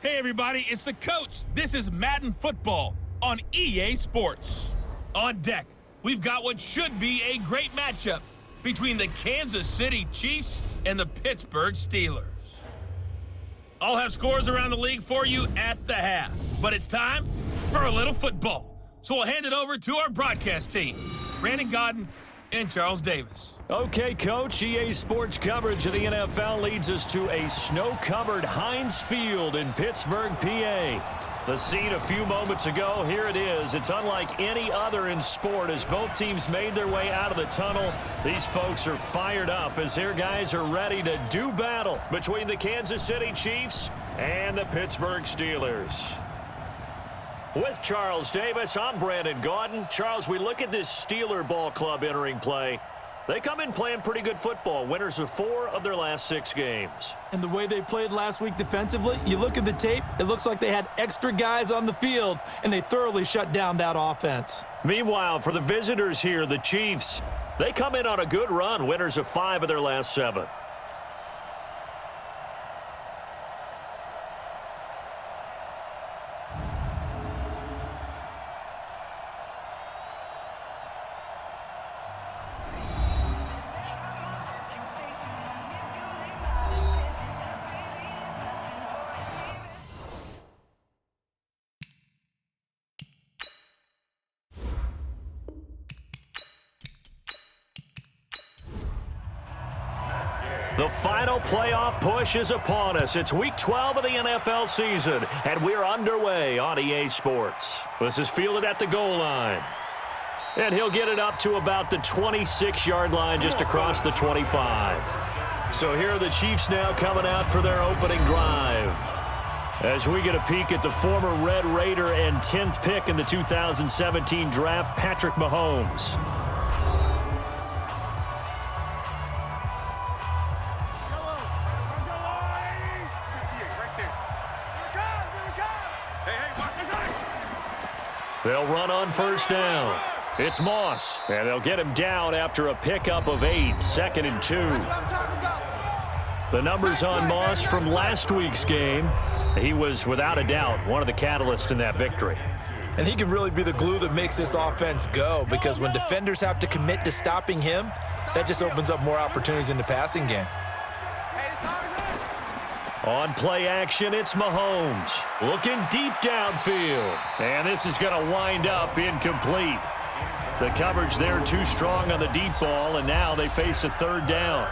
Hey everybody, it's the coach. This is Madden Football on EA Sports. On deck, we've got what should be a great matchup between the Kansas City Chiefs and the Pittsburgh Steelers. I'll have scores around the league for you at the half, but it's time for a little football. So we'll hand it over to our broadcast team, Brandon Godden and Charles Davis. Okay, Coach, EA Sports coverage of the NFL leads us to a snow-covered Heinz Field in Pittsburgh, PA. The scene a few moments ago, here it is. It's unlike any other in sport as both teams made their way out of the tunnel. These folks are fired up as their guys are ready to do battle between the Kansas City Chiefs and the Pittsburgh Steelers. With Charles Davis, I'm Brandon Godden. Charles, we look at this Steeler ball club entering play. They come in playing pretty good football, winners of 4 of their last 6 games. And the way they played last week defensively, you look at the tape, it looks like they had extra guys on the field, and they thoroughly shut down that offense. Meanwhile, for the visitors here, the Chiefs, they come in on a good run, winners of 5 of their last 7. The final playoff push is upon us. It's Week 12 of the NFL season, and we're underway on EA Sports. This is fielded at the goal line. And he'll get it up to about the 26-yard line just across the 25. So here are the Chiefs now coming out for their opening drive. As we get a peek at the former Red Raider and 10th pick in the 2017 draft, Patrick Mahomes. They'll run on first down. It's Moss, and they'll get him down after a pickup of 8, 2nd and 2. The numbers on Moss from last week's game. He was, without a doubt, one of the catalysts in that victory. And he can really be the glue that makes this offense go, because when defenders have to commit to stopping him, that just opens up more opportunities in the passing game. On play action, it's Mahomes. Looking deep downfield. And this is going to wind up incomplete. The coverage there too strong on the deep ball, and now they face a 3rd down.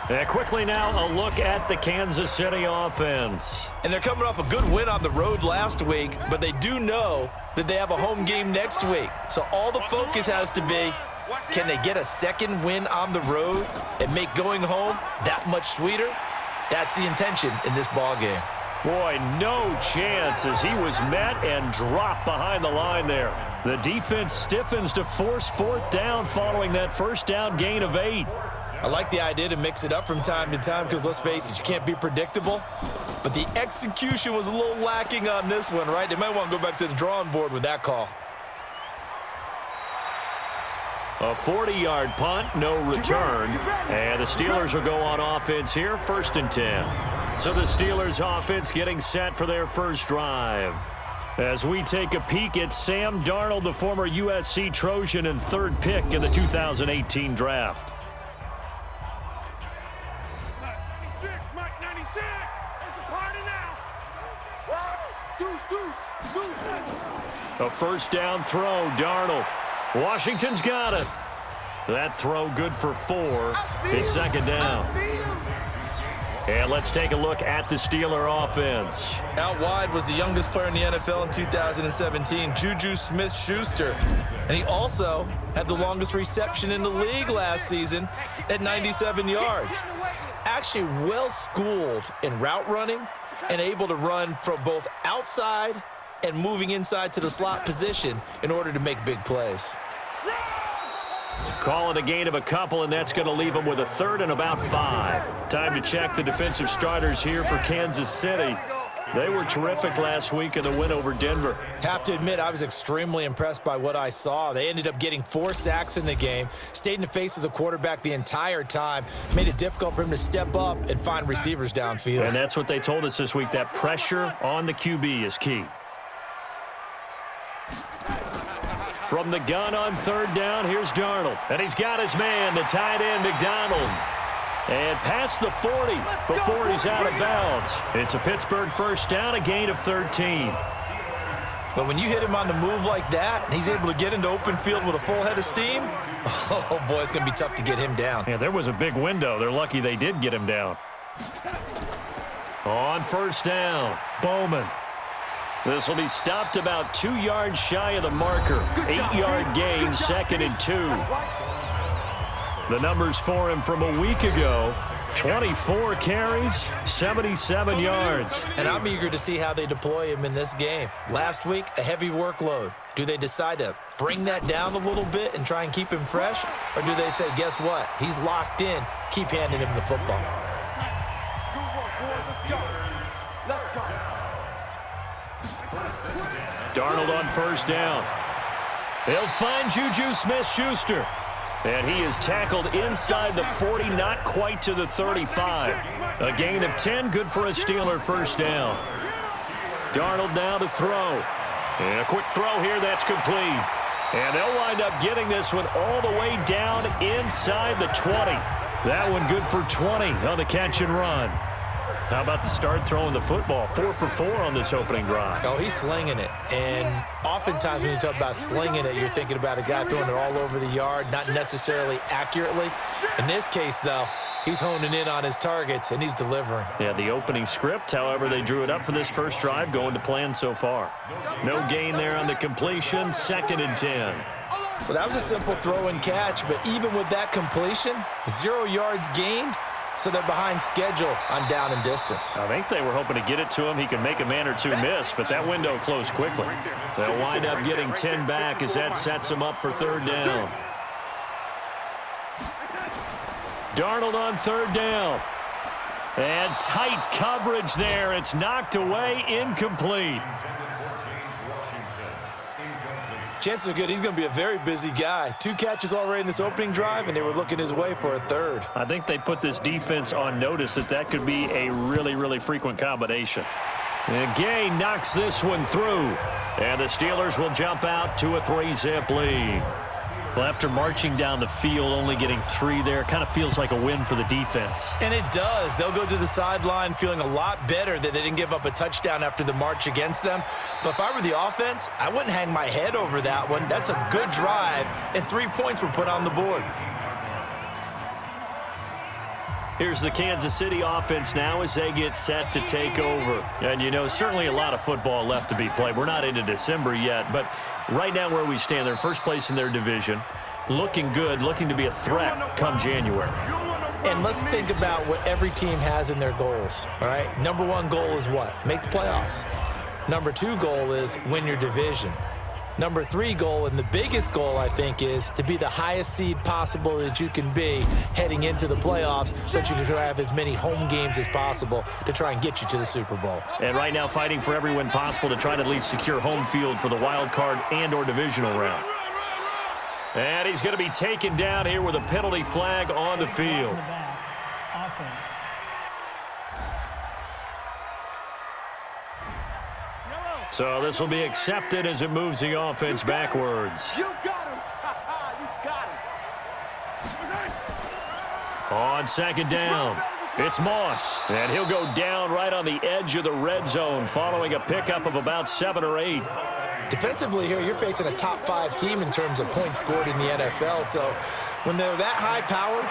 And quickly now, a look at the Kansas City offense. And they're coming off a good win on the road last week, but they do know that they have a home game next week. So all the focus has to be, can they get a 2nd win on the road and make going home that much sweeter? That's the intention in this ball game. Boy, no chance as he was met and dropped behind the line there. The defense stiffens to force 4th down following that first down gain of 8. I like the idea to mix it up from time to time because, let's face it, you can't be predictable. But the execution was a little lacking on this one, right? They might want to go back to the drawing board with that call. A 40-yard punt, no return. And the Steelers will go on offense here, 1st and 10. So the Steelers offense getting set for their first drive. As we take a peek at Sam Darnold, the former USC Trojan and 3rd pick in the 2018 draft. A first down throw, Darnold. Washington's got it. That throw good for 4. It's 2nd down. And let's take a look at the Steeler offense. Out wide was the youngest player in the NFL in 2017, Juju Smith-Schuster. And he also had the longest reception in the league last season at 97 yards. Actually well-schooled in route running and able to run from both outside and moving inside to the slot position in order to make big plays. Call it a gain of a couple, and that's going to leave them with a 3rd and about 5. Time to check the defensive starters here for Kansas City. They were terrific last week in the win over Denver. Have to admit, I was extremely impressed by what I saw. They ended up getting 4 sacks in the game, stayed in the face of the quarterback the entire time, made it difficult for him to step up and find receivers downfield. And that's what they told us this week, that pressure on the QB is key. From the gun on 3rd down, here's Darnold. And he's got his man, the tight end, McDonald. And past the 40 before he's out of bounds. It's a Pittsburgh first down, a gain of 13. But when you hit him on the move like that, and he's able to get into open field with a full head of steam, oh, boy, it's going to be tough to get him down. Yeah, there was a big window. They're lucky they did get him down. On first down, Bowman. This will be stopped about 2 yards shy of the marker. 8-yard gain, 2nd and 2. The numbers for him from a week ago, 24 carries, 77 yards. And I'm eager to see how they deploy him in this game. Last week, a heavy workload. Do they decide to bring that down a little bit and try and keep him fresh? Or do they say, guess what? He's locked in. Keep handing him the football. Darnold on first down. He'll find Juju Smith-Schuster. And he is tackled inside the 40, not quite to the 35. A gain of 10, good for a Steeler first down. Darnold now to throw. And a quick throw here, that's complete. And they'll wind up getting this one all the way down inside the 20. That one good for 20 on the catch and run. How about the start throwing the football? 4 for 4 on this opening drive. Oh, he's slinging it. And oftentimes when you talk about slinging it, you're thinking about a guy throwing it all over the yard, not necessarily accurately. In this case, though, he's honing in on his targets, and he's delivering. Yeah, the opening script, however, they drew it up for this first drive, going to plan so far. No gain there on the completion, 2nd and 10. Well, that was a simple throw and catch, but even with that completion, 0 yards gained. So they're behind schedule on down and distance. I think they were hoping to get it to him. He could make a man or two miss, but that window closed quickly. They'll wind up getting 10 back as that sets them up for 3rd down. Darnold on 3rd down. And tight coverage there. It's knocked away, incomplete. Chances are good he's going to be a very busy guy. 2 catches already in this opening drive, and they were looking his way for a 3rd. I think they put this defense on notice that could be a really, really frequent combination. And Gay knocks this one through. And the Steelers will jump out to a 3-zip lead. Well, after marching down the field, only getting 3 there, kind of feels like a win for the defense. And it does. They'll go to the sideline feeling a lot better that they didn't give up a touchdown after the march against them. But if I were the offense, I wouldn't hang my head over that one. That's a good drive, and 3 points were put on the board. Here's the Kansas City offense now as they get set to take over. And, you know, certainly a lot of football left to be played. We're not into December yet, but right now where we stand, they're first place in their division, looking good, looking to be a threat come January. And let's think about what every team has in their goals, all right? Number 1 goal is what? Make the playoffs. Number 2 goal is win your division. Number 3 goal, and the biggest goal, I think, is to be the highest seed possible that you can be heading into the playoffs so that you can have as many home games as possible to try and get you to the Super Bowl. And right now fighting for every win possible to try to at least secure home field for the wild card and or divisional round. And he's going to be taken down here with a penalty flag on the field. Offense. So this will be accepted as it moves the offense backwards. You got him. You got him. On 2nd down, it's Moss. And he'll go down right on the edge of the red zone following a pickup of about 7 or 8. Defensively here, you're facing a top 5 team in terms of points scored in the NFL. So when they're that high-powered,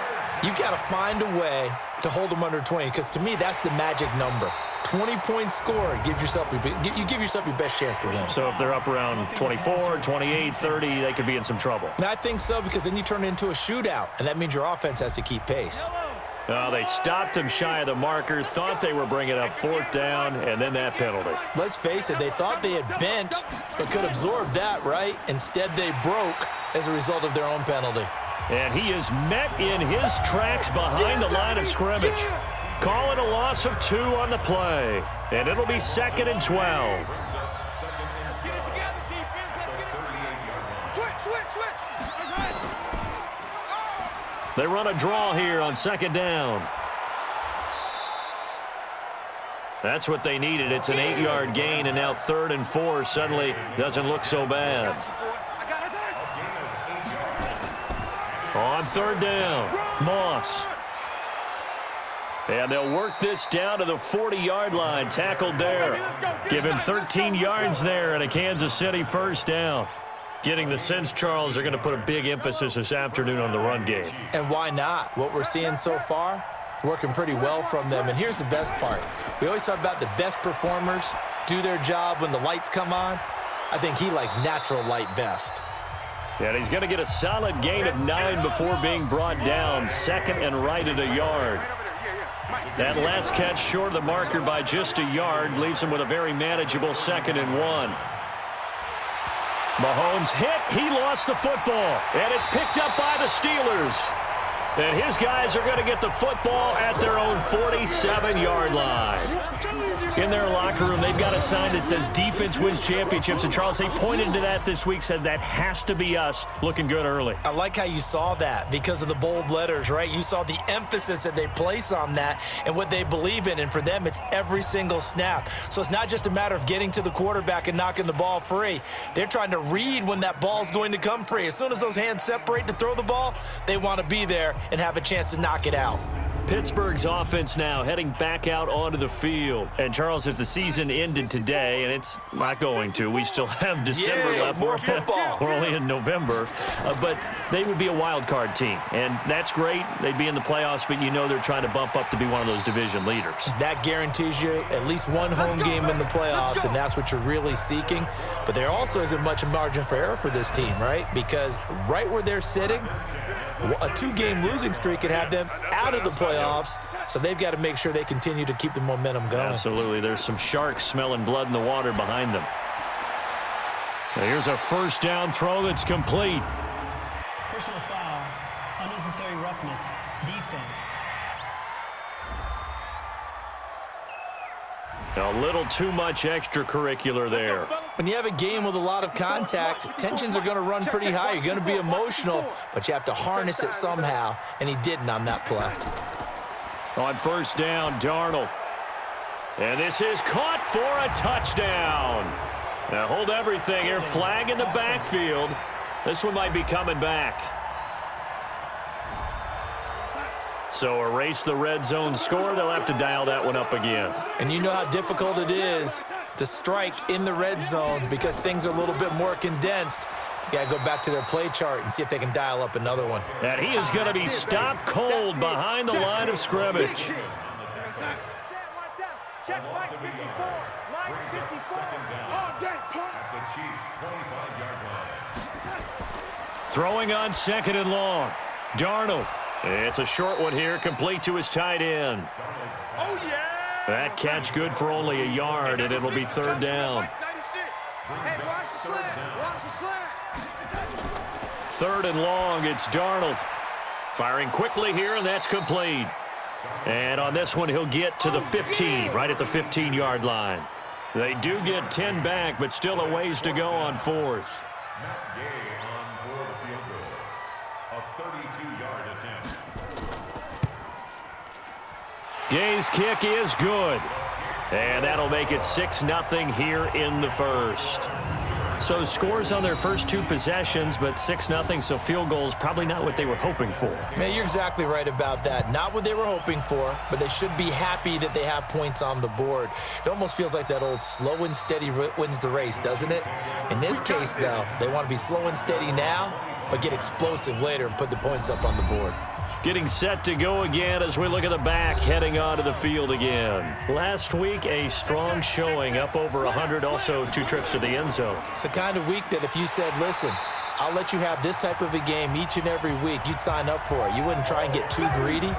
you've got to find a way to hold them under 20, because to me, that's the magic number. 20 points scored, you give yourself your best chance to win. So if they're up around 24, 28, 30, they could be in some trouble. And I think so, because then you turn it into a shootout, and that means your offense has to keep pace. They stopped him shy of the marker, thought they were bringing up 4th down, and then that penalty. Let's face it, they thought they had bent, but could absorb that, right? Instead, they broke as a result of their own penalty. And he is met in his tracks behind the line of scrimmage. Call it a loss of 2 on the play. And it'll be 2nd and 12. They run a draw here on 2nd down. That's what they needed. It's an 8-yard gain, and now 3rd and 4 suddenly doesn't look so bad. On 3rd down, Moss. And they'll work this down to the 40-yard line, tackled there. Give him 13 yards there and a Kansas City 1st down. Getting the sense, Charles, they're going to put a big emphasis this afternoon on the run game. And why not? What we're seeing so far, it's working pretty well from them. And here's the best part. We always talk about the best performers do their job when the lights come on. I think he likes natural light best. And he's going to get a solid gain of 9 before being brought down. 2nd and right at a yard. That last catch short of the marker by just a yard leaves him with a very manageable 2nd and 1. Mahomes hit. He lost the football. And it's picked up by the Steelers. And his guys are going to get the football at their own 47-yard line. In their locker room, they've got a sign that says defense wins championships. And, Charles, they pointed to that this week, said that has to be us. Looking good early. I like how you saw that because of the bold letters, right? You saw the emphasis that they place on that and what they believe in. And for them, it's every single snap. So it's not just a matter of getting to the quarterback and knocking the ball free. They're trying to read when that ball's going to come free. As soon as those hands separate to throw the ball, they want to be there and have a chance to knock it out. Pittsburgh's offense now heading back out onto the field. And, Charles, if the season ended today, and it's not going to, we still have December left. More football. We're only in November. But they would be a wild card team. And that's great. They'd be in the playoffs, but you know they're trying to bump up to be one of those division leaders. That guarantees you at least one home game in the playoffs, and that's what you're really seeking. But there also isn't much margin for error for this team, right? Because right where they're sitting, a 2-game losing streak could have them out of the playoffs, so they've got to make sure they continue to keep the momentum going. Absolutely. There's some sharks smelling blood in the water behind them. Now here's a 1st down throw that's complete. Personal foul, unnecessary roughness, defense. A little too much extracurricular there. When you have a game with a lot of contact, tensions are going to run pretty high. You're going to be emotional, but you have to harness it somehow, and he didn't on that play. On 1st down, Darnold. And this is caught for a touchdown. Now hold everything here. Flag in the backfield. This one might be coming back. So erase the red zone score. They'll have to dial that one up again. And you know how difficult it is to strike in the red zone because things are a little bit more condensed. You got to go back to their play chart and see if they can dial up another one. And he is going to be stopped cold behind the line of scrimmage. Check line 54. Line 54. All day, punt. The Chiefs' 25-yard line. Throwing on 2nd and long. Darnold. It's a short one here, complete to his tight end. Oh, yeah. That catch good for only a yard, and it'll be 3rd down. Hey, watch the slant. Watch the slant. 3rd and long, it's Darnold. Firing quickly here, and that's complete. And on this one, he'll get to the 15, right at the 15-yard line. They do get 10 back, but still a ways to go on 4th. Matt Gay on for the field goal. A 32-yard attempt. Gay's kick is good. And that'll make it 6-0 here in the 1st. So scores on their first 2 possessions, but 6-0, so field goals probably not what they were hoping for. Man, you're exactly right about that. Not what they were hoping for, but they should be happy that they have points on the board. It almost feels like that old slow and steady wins the race, doesn't it? In this case, though, they want to be slow and steady now, but get explosive later and put the points up on the board. Getting set to go again as we look at the back, heading onto the field again. Last week, a strong showing, up over 100, also 2 trips to the end zone. It's the kind of week that if you said, listen, I'll let you have this type of a game each and every week, you'd sign up for it. You wouldn't try and get too greedy.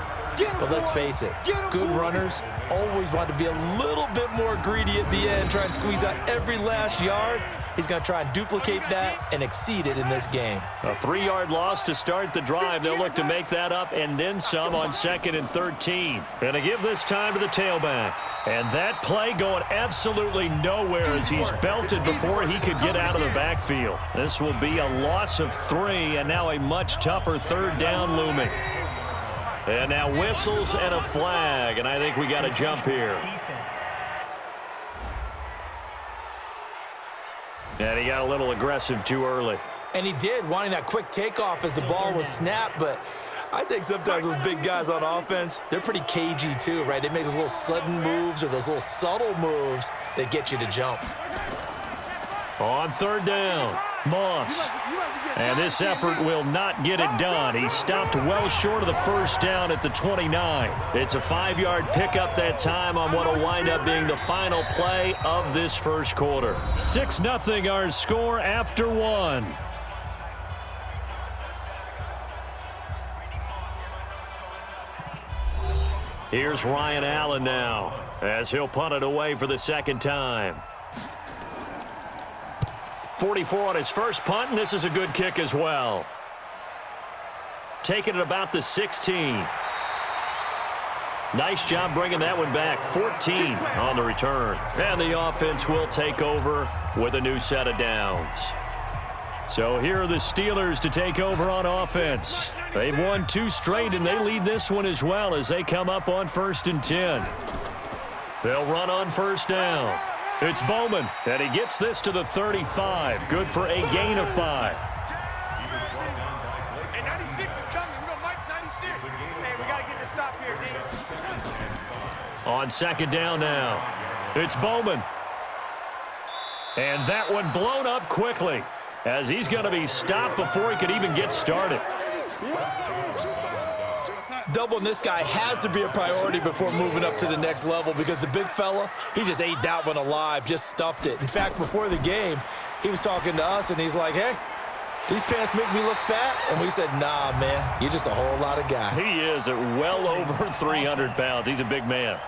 But let's face it, good runners always want to be a little bit more greedy at the end, try and squeeze out every last yard. he's going to try and duplicate that and exceed it in this game. A 3-yard loss to start the drive. They'll look to make that up and then some on 2nd and 13. Going to give this time to the tailback. And that play going absolutely nowhere as he's belted before he could get out of the backfield. This will be a loss of 3 and now a much tougher 3rd down looming. And now whistles and a flag, and I think we got a jump here. And he got a little aggressive too early. And he did, wanting that quick takeoff as the ball was snapped, but I think sometimes those big guys on offense, they're pretty cagey too, right? They make those little sudden moves or those little subtle moves that get you to jump. On 3rd down, Moss. And this effort will not get it done. He stopped well short of the 1st down at the 29. It's a 5-yard pickup that time on what will wind up being the final play of this 1st quarter. 6-0 our score after 1. Here's Ryan Allen now as he'll punt it away for the 2nd time. 44 on his first punt, and this is a good kick as well. Taking it about the 16. Nice job bringing that one back. 14 on the return. And the offense will take over with a new set of downs. So here are the Steelers to take over on offense. They've won 2 straight, and they lead this one as well as they come up on 1st and 10. They'll run on 1st down. It's Bowman, and he gets this to the 35. Good for a gain of 5. Hey, 96 is coming. We're going to Mike 96. Hey, we got to get this stop here, D. On 2nd down now, it's Bowman. And that one blown up quickly as he's going to be stopped before he could even get started. Doubling this guy has to be a priority before moving up to the next level because the big fella, he just ate that one alive, just stuffed it. In fact, before the game, he was talking to us, and he's like, hey, these pants make me look fat? And we said, nah, man, you're just a whole lot of guy. He is at well over 300 pounds. He's a big man.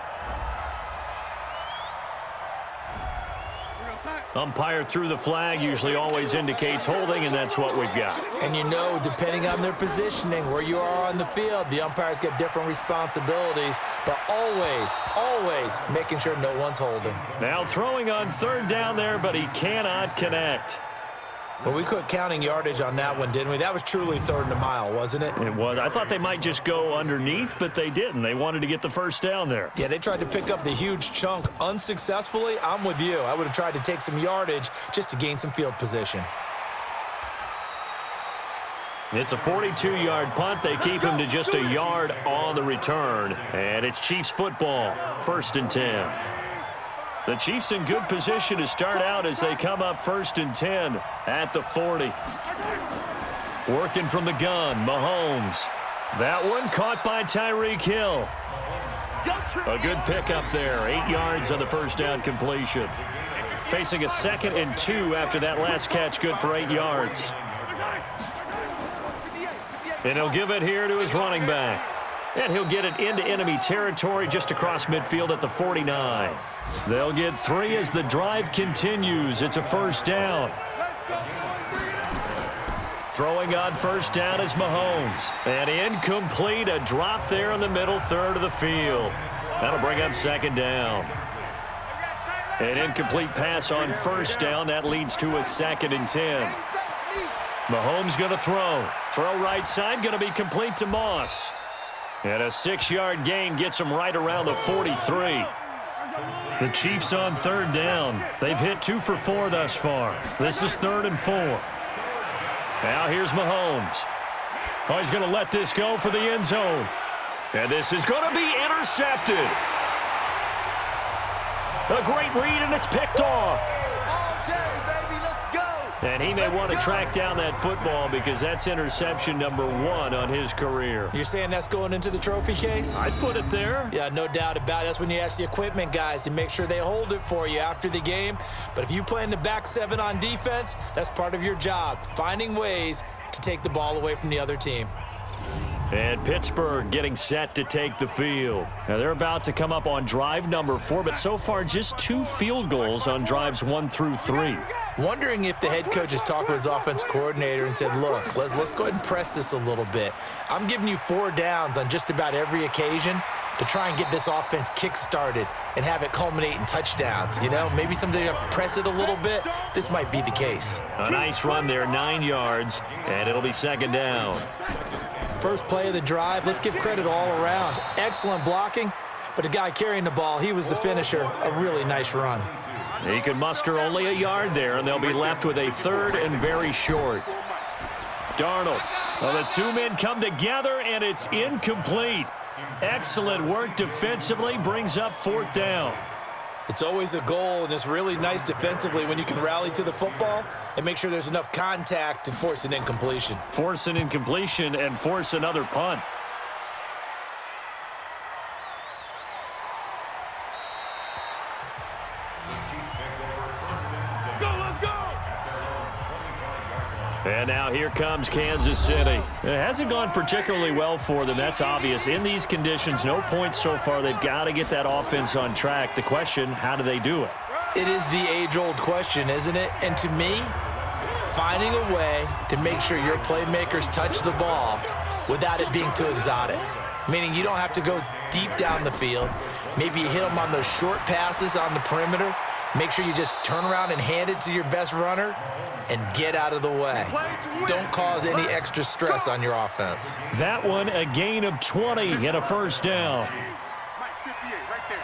Umpire threw the flag, usually always indicates holding, and that's what we've got. And you know, depending on their positioning, where you are on the field, the umpires get different responsibilities, but always making sure no one's holding. Now throwing on 3rd down there, but he cannot connect. Well, we quit counting yardage on that one, didn't we? That was truly 3rd and a mile, wasn't it? It was. I thought they might just go underneath, but they didn't. They wanted to get the 1st down there. Yeah, they tried to pick up the huge chunk unsuccessfully. I'm with you. I would have tried to take some yardage just to gain some field position. It's a 42-yard punt. They keep him to just a yard on the return. And it's Chiefs football, 1st and 10. The Chiefs in good position to start out as they come up 1st and 10 at the 40. Working from the gun, Mahomes. That one caught by Tyreek Hill. A good pickup there, 8 yards on the 1st down completion. Facing a 2nd and 2 after that last catch, good for 8 yards. And he'll give it here to his running back. And he'll get it into enemy territory just across midfield at the 49. They'll get 3 as the drive continues. It's a 1st down. Throwing on 1st down is Mahomes. And incomplete, a drop there in the middle 3rd of the field. That'll bring up 2nd down. An incomplete pass on 1st down. That leads to a 2nd and 10. Mahomes going to throw. Throw right side, going to be complete to Moss. And a 6-yard gain gets him right around the 43. The Chiefs on 3rd down. They've hit 2 for 4 thus far. This is 3rd and 4. Now here's Mahomes. Oh, he's going to let this go for the end zone. And this is going to be intercepted. A great read, and it's picked off. And he may want to track down that football because that's interception number 1 on his career. You're saying that's going into the trophy case? I'd put it there. Yeah, no doubt about it. That's when you ask the equipment guys to make sure they hold it for you after the game. But if you play in the back 7 on defense, that's part of your job, finding ways to take the ball away from the other team. And Pittsburgh getting set to take the field. Now they're about to come up on drive number 4, but so far just 2 field goals on drives 1 through 3. Wondering if the head coach has talked with his offense coordinator and said, look, let's go ahead and press this a little bit. I'm giving you 4 downs on just about every occasion to try and get this offense kick-started and have it culminate in touchdowns. You know, maybe someday press it a little bit. This might be the case. A nice run there, 9 yards, and it'll be 2nd down. First play of the drive, let's give credit all around. Excellent blocking, but the guy carrying the ball, he was the finisher. A really nice run. He could muster only a yard there, and they'll be left with a 3rd and very short. Darnold. Well, the 2 men come together, and it's incomplete. Excellent work defensively, brings up 4th down. It's always a goal, and it's really nice defensively when you can rally to the football and make sure there's enough contact to force an incompletion. Force an incompletion and force another punt. And now here comes Kansas City. It hasn't gone particularly well for them. That's obvious. In these conditions, no points so far. They've got to get that offense on track. The question, how do they do it? It is the age-old question, isn't it? And to me, finding a way to make sure your playmakers touch the ball without it being too exotic. Meaning you don't have to go deep down the field. Maybe you hit them on those short passes on the perimeter. Make sure you just turn around and hand it to your best runner and get out of the way. Don't cause any extra stress on your offense. That one, a gain of 20 and a 1st down. Mike 58, right there.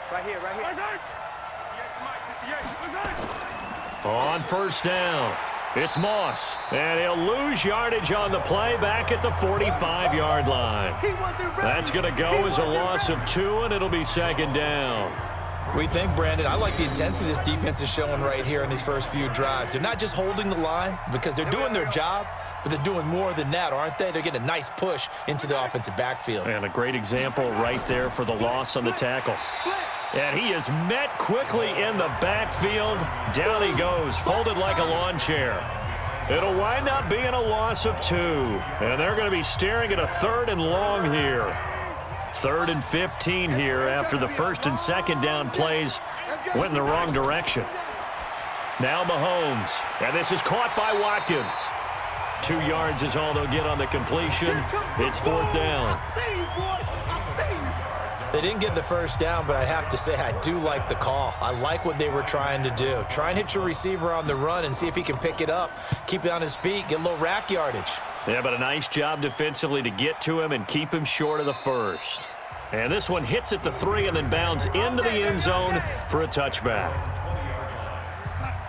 Right here, right here. On 1st down, it's Moss, and he'll lose yardage on the play back at the 45-yard line. That's going to go as a loss of 2, and it'll be 2nd down. We think, Brandon, I like the intensity this defense is showing right here in these first few drives. They're not just holding the line because they're doing their job, but they're doing more than that, aren't they? They're getting a nice push into the offensive backfield. And a great example right there for the loss on the tackle. And he is met quickly in the backfield. Down he goes, folded like a lawn chair. It'll wind up being a loss of 2. And they're going to be staring at a 3rd and long here. 3rd and 15 here after the 1st and 2nd down plays went in the wrong direction. Now Mahomes, and this is caught by Watkins. 2 yards is all they'll get on the completion. It's 4th down. They didn't get the 1st down, but I have to say I do like the call. I like what they were trying to do. Try and hit your receiver on the run and see if he can pick it up, keep it on his feet, get a little rack yardage. Yeah, but a nice job defensively to get to him and keep him short of the 1st. And this one hits at the 3 and then bounds into the end zone for a touchback.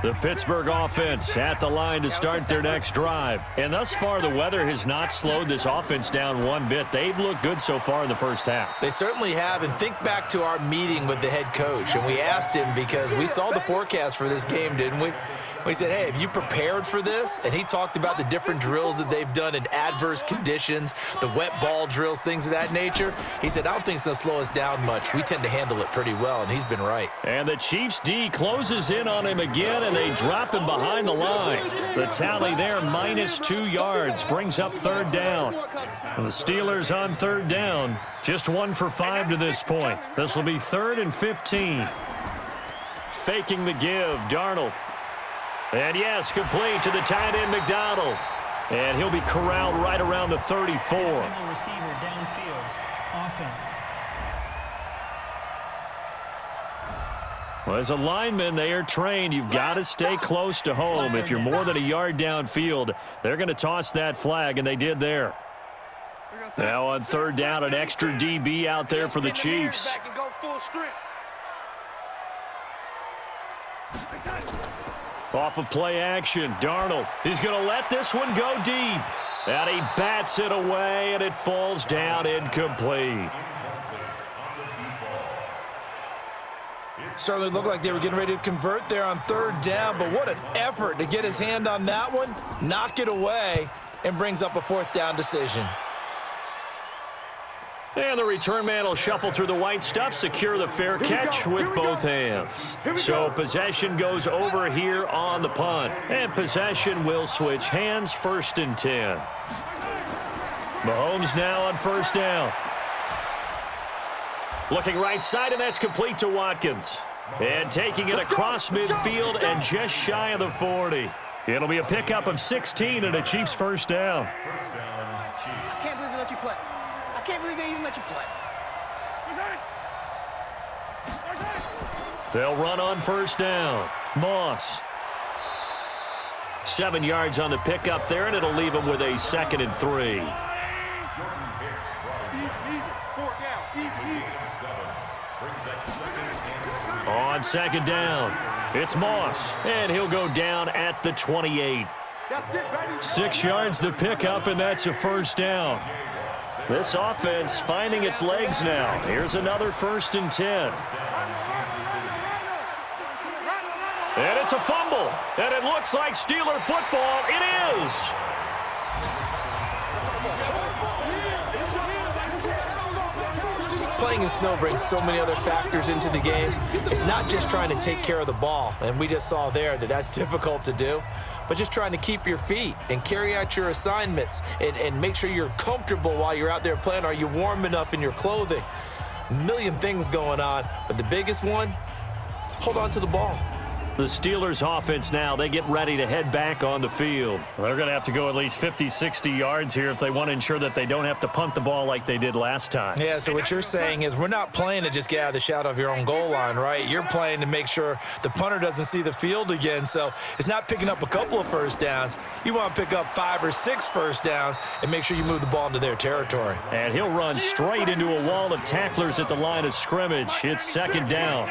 The Pittsburgh offense at the line to start their next drive. And thus far, the weather has not slowed this offense down one bit. They've looked good so far in the 1st half. They certainly have. And think back to our meeting with the head coach. And we asked him because we saw the forecast for this game, didn't we? We said, hey, have you prepared for this? And he talked about the different drills that they've done in adverse conditions, the wet ball drills, things of that nature. He said, I don't think it's going to slow us down much. We tend to handle it pretty well, and he's been right. And the Chiefs' D closes in on him again, and they drop him behind the line. The tally there, -2 yards, brings up 3rd down. And the Steelers on 3rd down, just 1 for 5 to this point. This will be 3rd and 15. Faking the give, Darnold. And yes, complete to the tight end, McDonald. And he'll be corralled right around the 34. Receiver downfield, offense. Well, as a lineman, they are trained. You've got to stay close to home. If you're more than a yard downfield, they're going to toss that flag, and they did there. Now on 3rd down, an extra DB out there for the Chiefs. Off of play action, Darnold. He's going to let this one go deep. And he bats it away, and it falls down incomplete. Certainly looked like they were getting ready to convert there on 3rd down, but what an effort to get his hand on that one, knock it away, and brings up a 4th down decision. And the return man will shuffle through the white stuff, secure the fair catch with both hands. So possession goes over here on the punt. And possession will switch hands, 1st and 10. Mahomes now on first down. Looking right side, and that's complete to Watkins. And taking it across midfield and just shy of the 40. It'll be a pickup of 16 and a Chiefs first down. I can't believe they let you play. I can't believe they even let you play. They'll run on first down. Moss. 7 yards on the pickup there, and it'll leave him with a 2nd and 3. On 2nd down, it's Moss, and he'll go down at the 28. 6 yards the pickup, and that's a first down. This offense finding its legs now. Here's another 1st and 10. And it's a fumble, and it looks like Steeler football. It is. Playing in snow brings so many other factors into the game. It's not just trying to take care of the ball, and we just saw there that that's difficult to do, but just trying to keep your feet and carry out your assignments and make sure you're comfortable while you're out there playing. Are you warm enough in your clothing? A million things going on, but the biggest one, hold on to the ball. The Steelers offense now, they get ready to head back on the field. They're going to have to go at least 50, 60 yards here if they want to ensure that they don't have to punt the ball like they did last time. Yeah, so what you're saying is we're not playing to just get out of the shadow of your own goal line, right? You're playing to make sure the punter doesn't see the field again. So it's not picking up a couple of first downs. You want to pick up 5 or 6 first downs and make sure you move the ball into their territory. And he'll run straight into a wall of tacklers at the line of scrimmage. It's 2nd down.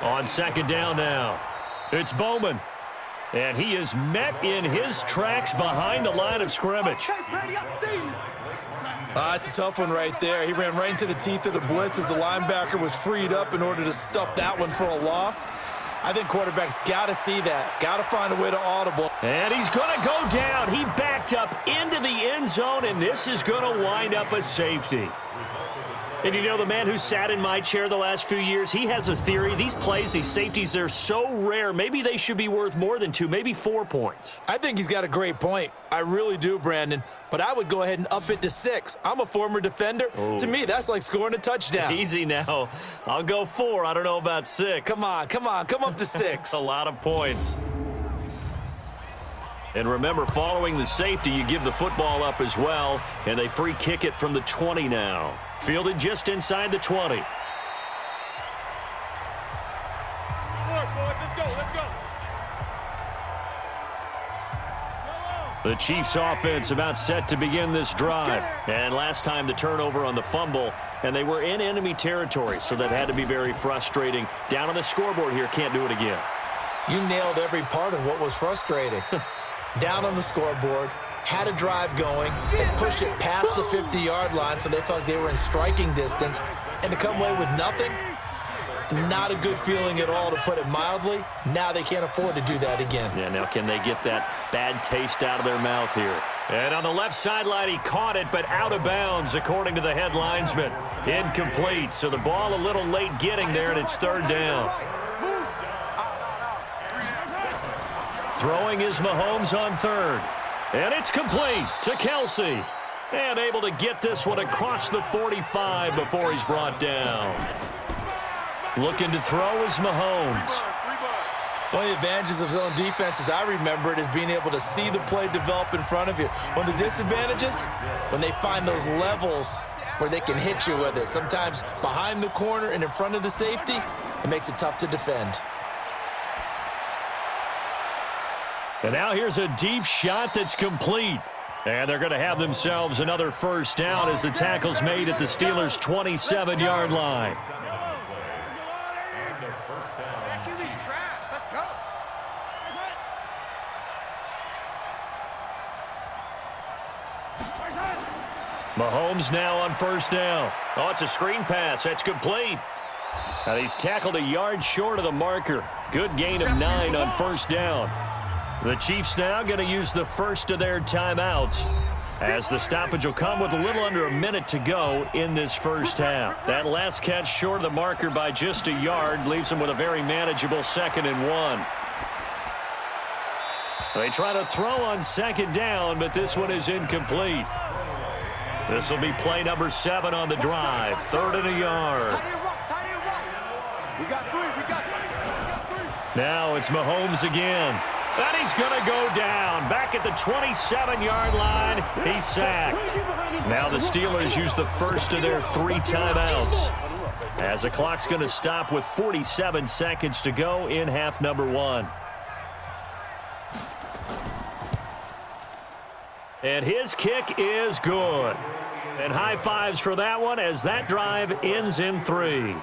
On 2nd down now, it's Bowman. And he is met in his tracks behind the line of scrimmage. It's a tough one right there. He ran right into the teeth of the blitz as the linebacker was freed up in order to stuff that one for a loss. I think quarterbacks got to see that, got to find a way to audible. And he's going to go down. He backed up into the end zone, and this is going to wind up a safety. And you know, the man who sat in my chair the last few years, he has a theory. These plays, these safeties, they're so rare. Maybe they should be worth more than 2, maybe 4 points. I think he's got a great point. I really do, Brandon. But I would go ahead and up it to 6. I'm a former defender. Oh. To me, that's like scoring a touchdown. Easy now. I'll go 4. I don't know about 6. Come on. Come up to 6. A lot of points. And remember, following the safety, you give the football up as well, and they free kick it from the 20 now. Fielded just inside the 20. The Chiefs offense about set to begin this drive. And last time the turnover on the fumble, and they were in enemy territory, so that had to be very frustrating. Down on the scoreboard here, can't do it again. You nailed every part of what was frustrating. Down on the scoreboard, had a drive going, and pushed it past the 50-yard line so they felt like they were in striking distance, and to come away with nothing, not a good feeling at all, to put it mildly. Now they can't afford to do that again. Yeah, now can they get that bad taste out of their mouth here? And on the left sideline, he caught it, but out of bounds, according to the head linesman. Incomplete, so the ball a little late getting there, and it's 3rd down. Throwing is Mahomes on 3rd. And it's complete to Kelsey. And able to get this one across the 45 before he's brought down. Looking to throw is Mahomes. One of the advantages of zone defense, as I remember it, is being able to see the play develop in front of you. One of the disadvantages, when they find those levels where they can hit you with it. Sometimes behind the corner and in front of the safety, it makes it tough to defend. And now here's a deep shot that's complete. And they're going to have themselves another first down as the tackle's made at the Steelers' 27-yard line. Mahomes now on first down. Oh, it's a screen pass. That's complete. And he's tackled a yard short of the marker. Good gain of 9 on first down. The Chiefs now going to use the first of their timeouts, as the stoppage will come with a little under a minute to go in this first half. That last catch short of the marker by just a yard leaves them with a very manageable 2nd and 1. They try to throw on second down, but this one is incomplete. This will be play number 7 on the drive. 3rd and a yard. We got 3. Now it's Mahomes again. And he's going to go down. Back at the 27-yard line, he's sacked. Now the Steelers use the first of their 3 timeouts, as the clock's going to stop with 47 seconds to go in half number 1. And his kick is good. And high fives for that one as that drive ends in 3.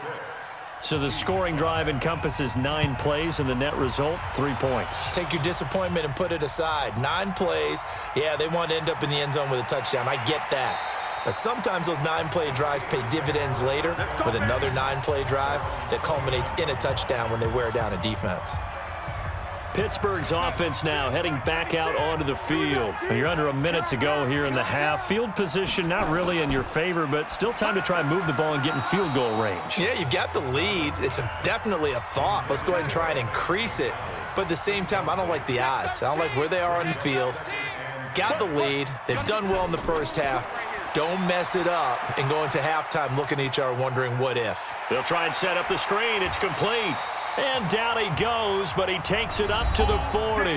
So the scoring drive encompasses 9 plays, and the net result, 3 points. Take your disappointment and put it aside. 9 plays. Yeah, they want to end up in the end zone with a touchdown. I get that. But sometimes those 9-play drives pay dividends later with another 9-play drive that culminates in a touchdown when they wear down a defense. Pittsburgh's offense now heading back out onto the field. You're under a minute to go here in the half. Field position not really in your favor, but still time to try and move the ball and get in field goal range. Yeah, you've got the lead. It's definitely a thought. Let's go ahead and try and increase it. But at the same time, I don't like the odds. I don't like where they are on the field. Got the lead. They've done well in the first half. Don't mess it up and go into halftime looking at each other wondering what if. They'll try and set up the screen. It's complete. And down he goes, but he takes it up to the 40.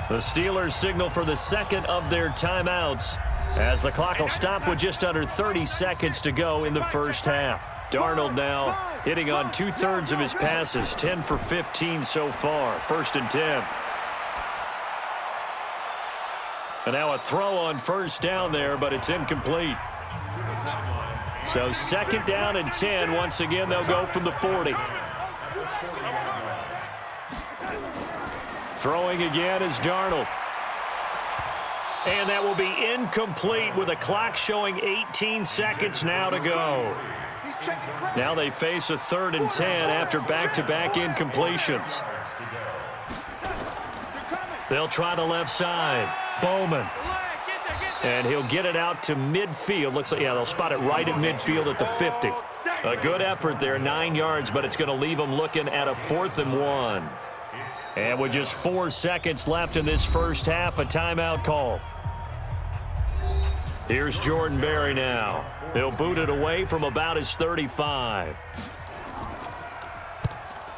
The Steelers signal for the second of their timeouts, as the clock will stop with just under 30 seconds to go in the first half. Darnold now hitting on 2/3 of his passes, 10 for 15 so far. 1st and 10. And now a throw on first down there, but it's incomplete. So 2nd down and 10. Once again, they'll go from the 40. Throwing again is Darnold. And that will be incomplete with the clock showing 18 seconds now to go. Now they face a 3rd and 10 after back-to-back incompletions. They'll try the left side. Bowman. And he'll get it out to midfield. Looks like, yeah, they'll spot it right at midfield at the 50. A good effort there, 9 yards, but it's going to leave them looking at a 4th and 1. And with just 4 seconds left in this first half, a timeout call. Here's Jordan Berry now. He'll boot it away from about his 35.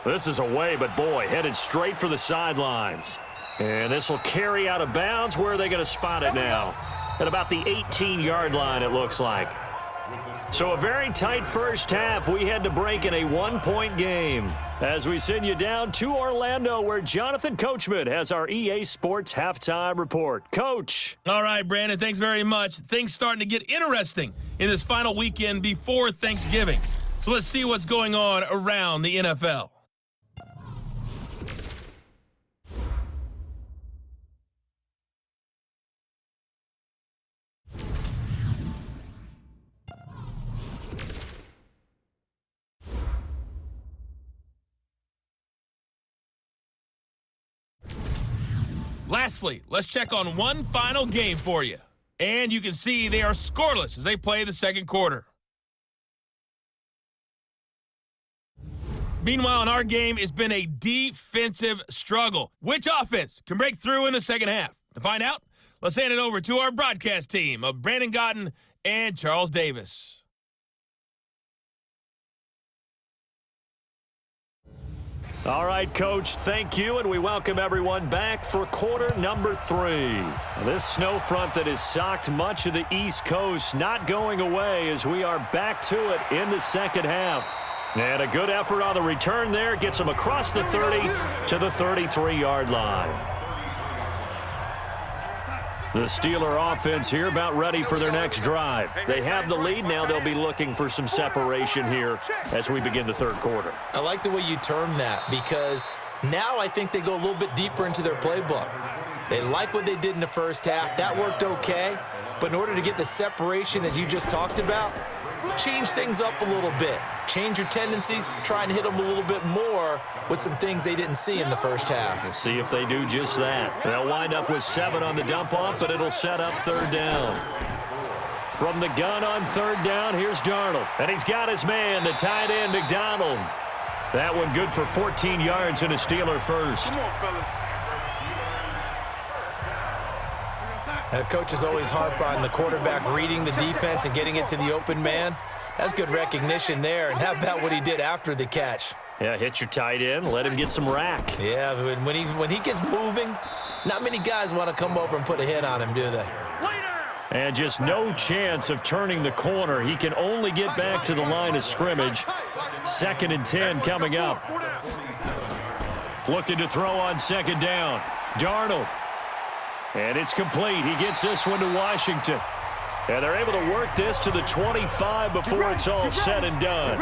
This is away, but boy, headed straight for the sidelines. And this will carry out of bounds. Where are they going to spot it now? At about the 18-yard line, it looks like. So a very tight first half. We had to break in a 1-point game, as we send you down to Orlando, where Jonathan Coachman has our EA Sports halftime report. Coach. All right, Brandon, thanks very much. Things starting to get interesting in this final weekend before Thanksgiving. So let's see what's going on around the NFL. Lastly, let's check on one final game for you. And you can see they are scoreless as they play the second quarter. Meanwhile, in our game, it's been a defensive struggle. Which offense can break through in the second half? To find out, let's hand it over to our broadcast team of Brandon Godden and Charles Davis. All right, Coach, thank you, and we welcome everyone back for quarter number 3. This snow front that has socked much of the East Coast not going away as we are back to it in the second half. And a good effort on the return there gets them across the 30 to the 33-yard line. The Steeler offense here about ready for their next drive. They have the lead. Now they'll be looking for some separation here as we begin the third quarter. I like the way you term that, because now I think they go a little bit deeper into their playbook. They like what they did in the first half. That worked okay. But in order to get the separation that you just talked about, change things up a little bit. Change your tendencies, try and hit them a little bit more with some things they didn't see in the first half. We'll see if they do just that. They'll wind up with 7 on the dump-off, but it'll set up third down. From the gun on third down, here's Darnold. And he's got his man, the tight end, McDonald. That one good for 14 yards and a Steeler first. And coaches always harp on the quarterback reading the defense and getting it to the open man. That's good recognition there. And how about what he did after the catch? Yeah, hit your tight end, let him get some rack. Yeah, when he gets moving, not many guys want to come over and put a hit on him, do they? And just no chance of turning the corner. He can only get back to the line of scrimmage. 2nd and 10 coming up. Looking to throw on 2nd down. Darnold. And it's complete. He gets this one to Washington. And they're able to work this to the 25 before it's all said and done.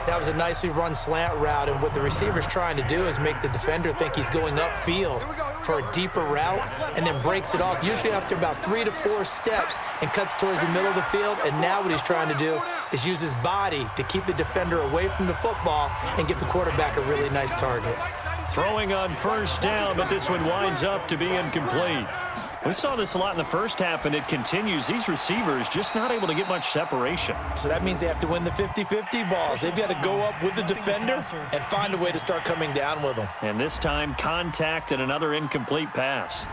That was a nicely run slant route, and what the receiver's trying to do is make the defender think he's going upfield for a deeper route and then breaks it off, usually after about 3 to 4 steps, and cuts towards the middle of the field. And now what he's trying to do is use his body to keep the defender away from the football and give the quarterback a really nice target. Throwing on 1st down, but this one winds up to be incomplete. We saw this a lot in the first half, and it continues. These receivers just not able to get much separation. So that means they have to win the 50-50 balls. They've got to go up with the defender and find a way to start coming down with them. And this time, contact and another incomplete pass.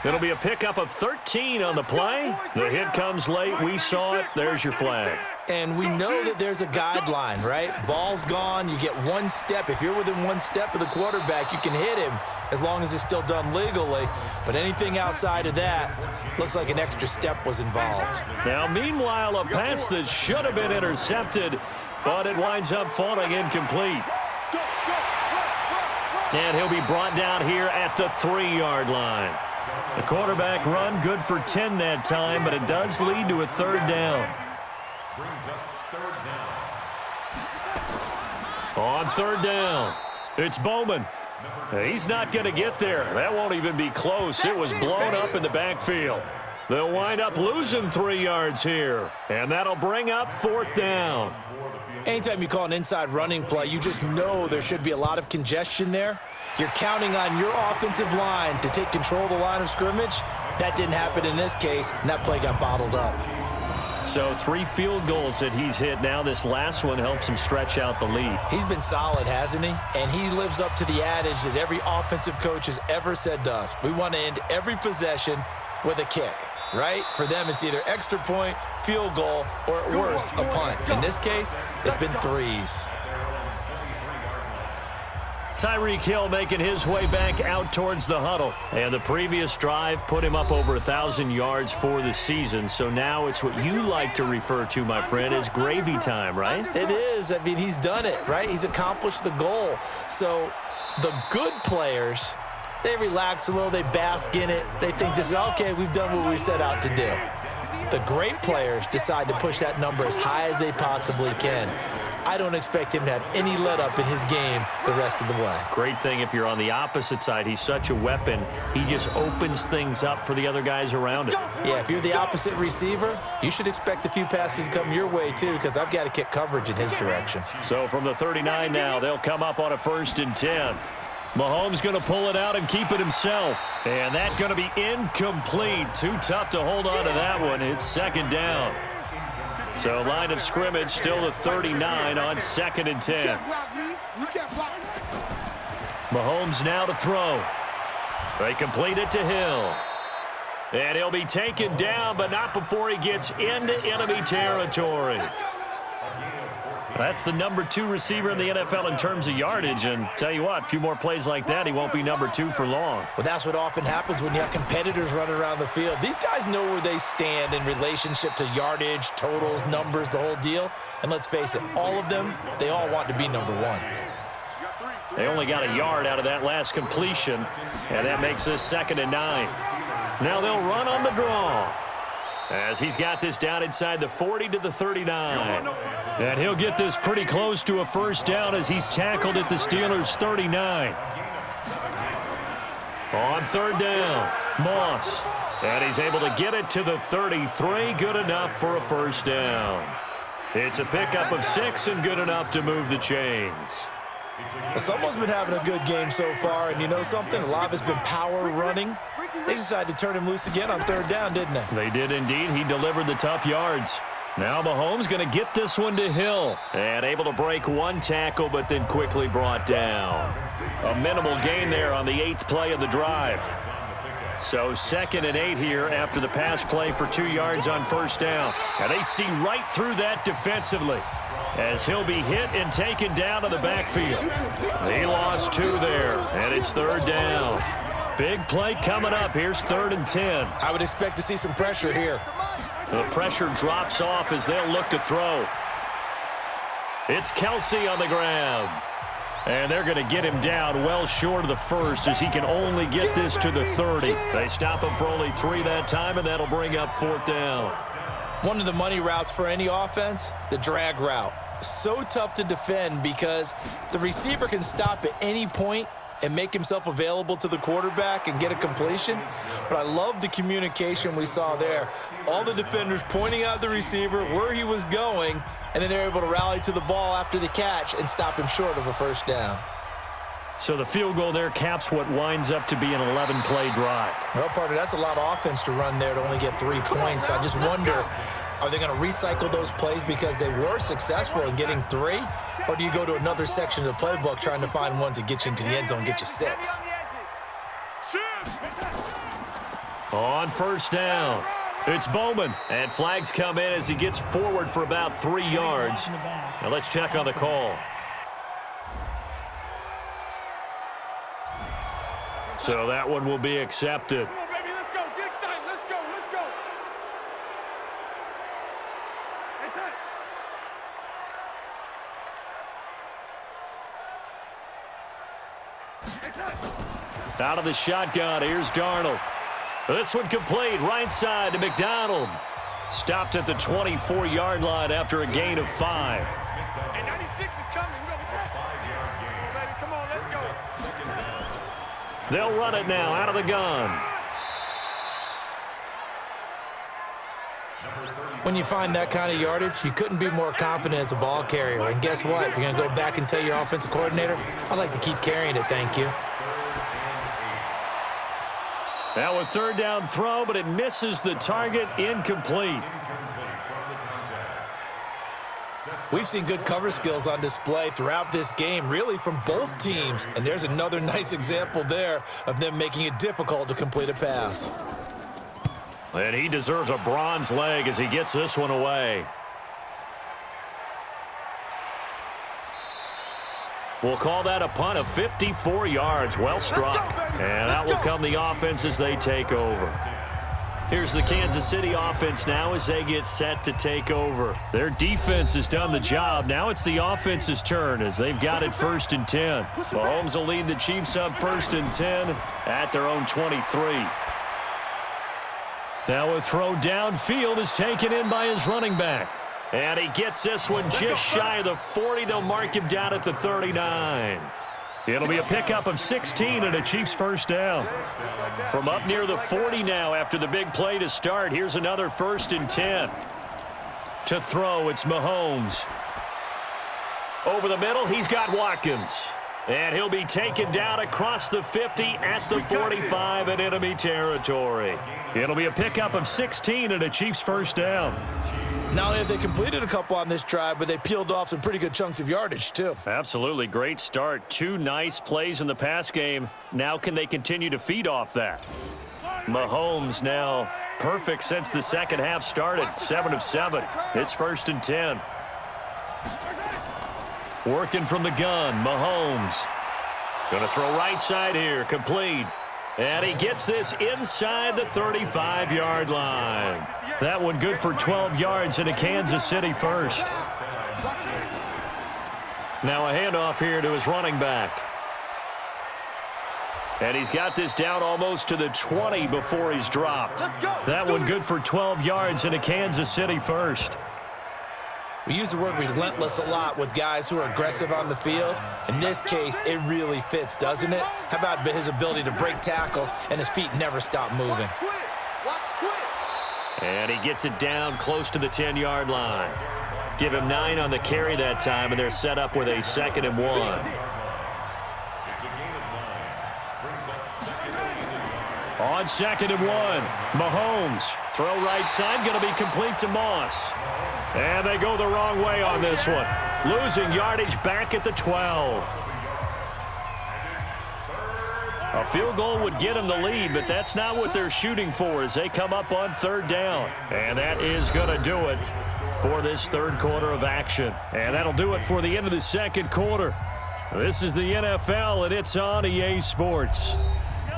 It'll be a pickup of 13 on the play. The hit comes late. We saw it. There's your flag. And we know that there's a guideline, right? Ball's gone. You get 1 step. If you're within 1 step of the quarterback, you can hit him as long as it's still done legally. But anything outside of that looks like an extra step was involved. Now, meanwhile, a pass that should have been intercepted, but it winds up falling incomplete. And he'll be brought down here at the 3-yard line. The quarterback run good for 10 that time, but it does lead to a 3rd down. On 3rd down, it's Bowman. He's not going to get there. That won't even be close. It was blown up in the backfield. They'll wind up losing 3 yards here, and that'll bring up 4th down. Anytime you call an inside running play, you just know there should be a lot of congestion there. You're counting on your offensive line to take control of the line of scrimmage. That didn't happen in this case, and that play got bottled up. So 3 field goals that he's hit. Now this last one helps him stretch out the lead. He's been solid, hasn't he? And he lives up to the adage that every offensive coach has ever said to us. We want to end every possession with a kick, right? For them, it's either extra point, field goal, or at worst, a punt. In this case, it's been 3s. Tyreek Hill making his way back out towards the huddle. And the previous drive put him up over 1,000 yards for the season. So now it's what you like to refer to, my friend, as gravy time, right? It is. I mean, he's done it, right? He's accomplished the goal. So the good players, they relax a little. They bask in it. They think this is, okay, we've done what we set out to do. The great players decide to push that number as high as they possibly can. I don't expect him to have any let-up in his game the rest of the way. Great thing if you're on the opposite side. He's such a weapon. He just opens things up for the other guys around him. Yeah, if you're the opposite receiver, you should expect a few passes to come your way, too, because I've got to kick coverage in his direction. So from the 39 now, they'll come up on a 1st and 10. Mahomes going to pull it out and keep it himself. And that's going to be incomplete. Too tough to hold on to that one. It's 2nd down. So line of scrimmage still the 39 on 2nd and 10. Mahomes now to throw. They complete it to Hill. And he'll be taken down, but not before he gets into enemy territory. That's the number 2 receiver in the NFL in terms of yardage. And tell you what, a few more plays like that, he won't be number 2 for long. Well, that's what often happens when you have competitors running around the field. These guys know where they stand in relationship to yardage, totals, numbers, the whole deal. And let's face it, all of them, they all want to be number 1. They only got a yard out of that last completion, and that makes this 2nd and 9. Now they'll run on the draw, as he's got this down inside the 40 to the 39. And he'll get this pretty close to a 1st down as he's tackled at the Steelers' 39. On 3rd down, Moss. And he's able to get it to the 33. Good enough for a 1st down. It's a pickup of 6 and good enough to move the chains. Well, someone's been having a good game so far, and you know something? A lot of it's been power running. They decided to turn him loose again on 3rd down, didn't they? They did indeed. He delivered the tough yards. Now Mahomes going to get this one to Hill. And able to break 1 tackle, but then quickly brought down. A minimal gain there on the 8th play of the drive. So 2nd and 8 here after the pass play for 2 yards on first down. And they see right through that defensively as he'll be hit and taken down to the backfield. He lost 2 there, and it's 3rd down. Big play coming up. Here's 3rd and 10. I would expect to see some pressure here. The pressure drops off as they'll look to throw. It's Kelsey on the ground. And they're going to get him down well short of the first as he can only get this to the 30. They stop him for only 3 that time, and that'll bring up 4th down. One of the money routes for any offense, the drag route. So tough to defend because the receiver can stop at any point and make himself available to the quarterback and get a completion. But I love the communication we saw there. All the defenders pointing out the receiver, where he was going, and then they're able to rally to the ball after the catch and stop him short of a first down. So the field goal there caps what winds up to be an 11-play drive. Well, partner, that's a lot of offense to run there to only get 3 points. So I just wonder, are they going to recycle those plays because they were successful in getting 3? Or do you go to another section of the playbook trying to find ones that get you into the end zone and get you 6? On first down, it's Bowman. And flags come in as he gets forward for about 3 yards. Now let's check on the call. So that one will be accepted. Come on, baby, let's go. Get excited. Let's go. Let's go. Out of the shotgun, here's Darnold. This one complete, right side to McDonald. Stopped at the 24-yard line after a gain of 5. And 96 is coming. We're going to get Come on, baby. Come on, let's go. They'll run it now out of the gun. When you find that kind of yardage, you couldn't be more confident as a ball carrier. And guess what? You're going to go back and tell your offensive coordinator, I'd like to keep carrying it, thank you. Now a 3rd down throw, but it misses the target, incomplete. We've seen good cover skills on display throughout this game, really from both teams. And there's another nice example there of them making it difficult to complete a pass. And he deserves a bronze leg as he gets this one away. We'll call that a punt of 54 yards. Well struck. And out will come the offense as they take over. Here's the Kansas City offense now as they get set to take over. Their defense has done the job. Now it's the offense's turn as they've got it 1st and 10. Mahomes will lead the Chiefs up 1st and 10 at their own 23. Now a throw downfield is taken in by his running back. And he gets this one just shy of the 40. They'll mark him down at the 39. It'll be a pickup of 16 and a Chiefs first down. From up near the 40 now after the big play to start. Here's another 1st and 10. To throw, it's Mahomes. Over the middle, he's got Watkins. And he'll be taken down across the 50 at the 45 in enemy territory. It'll be a pickup of 16 and a Chiefs first down. Not only have they completed a couple on this drive, but they peeled off some pretty good chunks of yardage, too. Absolutely. Great start. 2 nice plays in the pass game. Now can they continue to feed off that? Mahomes now perfect since the second half started. 7 of 7. It's 1st and 10. Working from the gun, Mahomes. Going to throw right side here, complete. And he gets this inside the 35-yard line. That one good for 12 yards in a Kansas City first. Now a handoff here to his running back. And he's got this down almost to the 20 before he's dropped. That one good for 12 yards in a Kansas City first. We use the word relentless a lot with guys who are aggressive on the field. In this case, it really fits, doesn't it? How about his ability to break tackles and his feet never stop moving? And he gets it down close to the 10-yard line. Give him 9 on the carry that time, and they're set up with a 2nd and 1. On 2nd and 1, Mahomes. Throw right side, going to be complete to Moss. And they go the wrong way on this one. Losing yardage back at the 12. A field goal would get them the lead, but that's not what they're shooting for as they come up on third down. And that is going to do it for this third quarter of action. And that'll do it for the end of the second quarter. This is the NFL, and it's on EA Sports.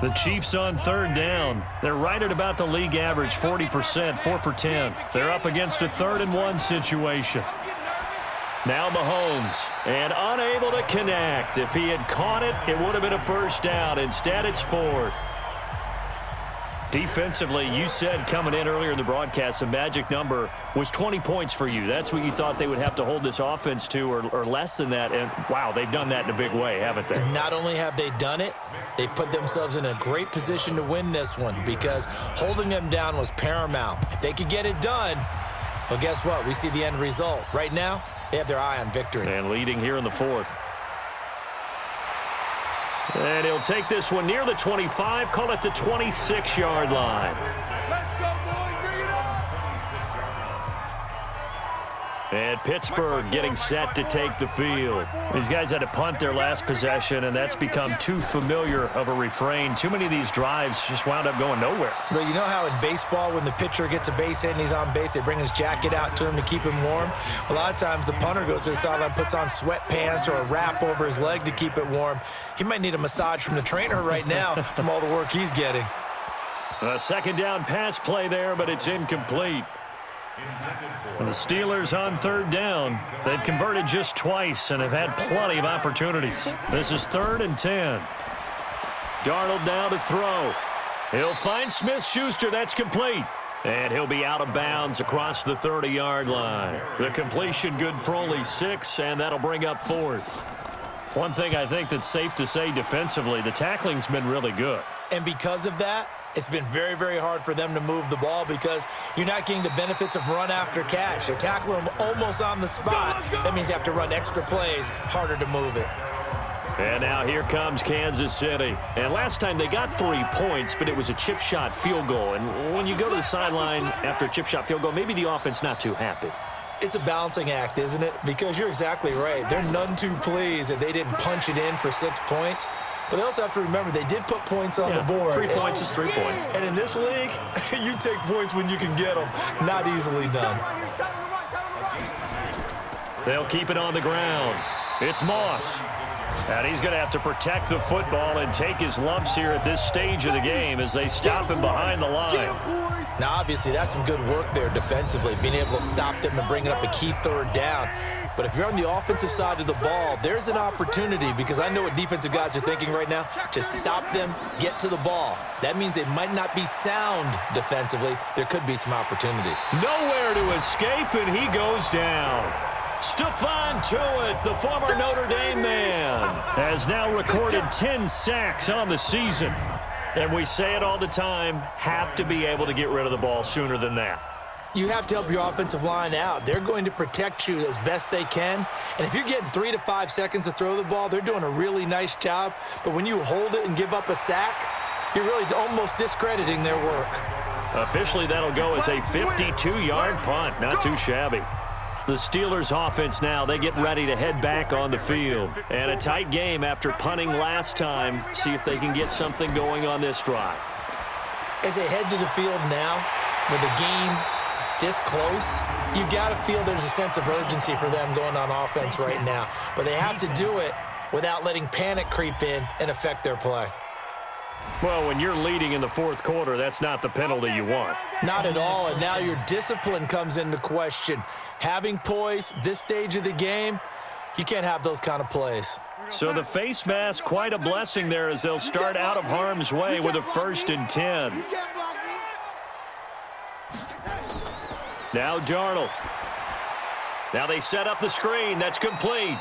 The Chiefs on third down. They're right at about the league average, 40%, 4 for 10. They're up against a 3rd-and-1 situation. Now Mahomes, and unable to connect. If he had caught it, it would have been a first down. Instead, it's 4th. Defensively, you said coming in earlier in the broadcast, the magic number was 20 points for you. That's what you thought they would have to hold this offense to, or less than that. And, wow, they've done that in a big way, haven't they? Not only have they done it, they put themselves in a great position to win this one because holding them down was paramount. If they could get it done, well, guess what? We see the end result. Right now, they have their eye on victory. And leading here in the 4th. And he'll take this one near the 25, call it the 26-yard line. Let's go, boys. Bring it up. And Pittsburgh getting set to take the field. These guys had to punt their last possession, and that's become too familiar of a refrain. Too many of these drives just wound up going nowhere. Well, you know how in baseball when the pitcher gets a base hit and he's on base, they bring his jacket out to him to keep him warm? A lot of times the punter goes to the sideline, puts on sweatpants or a wrap over his leg to keep it warm. He might need a massage from the trainer right now from all the work he's getting. A second down pass play there, but it's incomplete. And the Steelers on third down. They've converted just twice and have had plenty of opportunities. This is 3rd and 10. Darnold now to throw. He'll find Smith-Schuster. That's complete. And he'll be out of bounds across the 30-yard line. The completion good for only 6, and that'll bring up 4th. One thing I think that's safe to say defensively, the tackling's been really good. And because of that, it's been very, very hard for them to move the ball because you're not getting the benefits of run after catch. They're tackling them almost on the spot. That means you have to run extra plays, harder to move it. And now here comes Kansas City. And last time they got 3 points, but it was a chip shot field goal. And when you go to the sideline after a chip shot field goal, maybe the offense not too happy. It's a balancing act, isn't it? Because you're exactly right. They're none too pleased that they didn't punch it in for 6 points. But they also have to remember they did put points on the board. 3 points is 3 points. And in this league, you take points when you can get them. Not easily done. They'll keep it on the ground. It's Moss. And he's going to have to protect the football and take his lumps here at this stage of the game as they stop him behind the line. Now, obviously, that's some good work there defensively, being able to stop them and bring it up a key 3rd down. But if you're on the offensive side of the ball, there's an opportunity because I know what defensive guys are thinking right now. Just stop them, get to the ball. That means they might not be sound defensively. There could be some opportunity. Nowhere to escape, and he goes down. Stephon Tuitt, the former Notre Dame man, has now recorded 10 sacks on the season. And we say it all the time, have to be able to get rid of the ball sooner than that. You have to help your offensive line out. They're going to protect you as best they can. And if you're getting 3 to 5 seconds to throw the ball, they're doing a really nice job. But when you hold it and give up a sack, you're really almost discrediting their work. Officially, that'll go as a 52-yard punt. Not too shabby. The Steelers offense now, they get ready to head back on the field. And a tight game after punting last time. See if they can get something going on this drive. As they head to the field now, with the game this close, you've got to feel there's a sense of urgency for them going on offense right now. But they have to do it without letting panic creep in and affect their play. Well, when you're leading in the 4th quarter, that's not the penalty you want. Not at all, and now your discipline comes into question. Having poise this stage of the game, you can't have those kind of plays. So the face mask, quite a blessing there as they'll start out of harm's way with a 1st and 10. Now Darnold. Now they set up the screen. That's complete.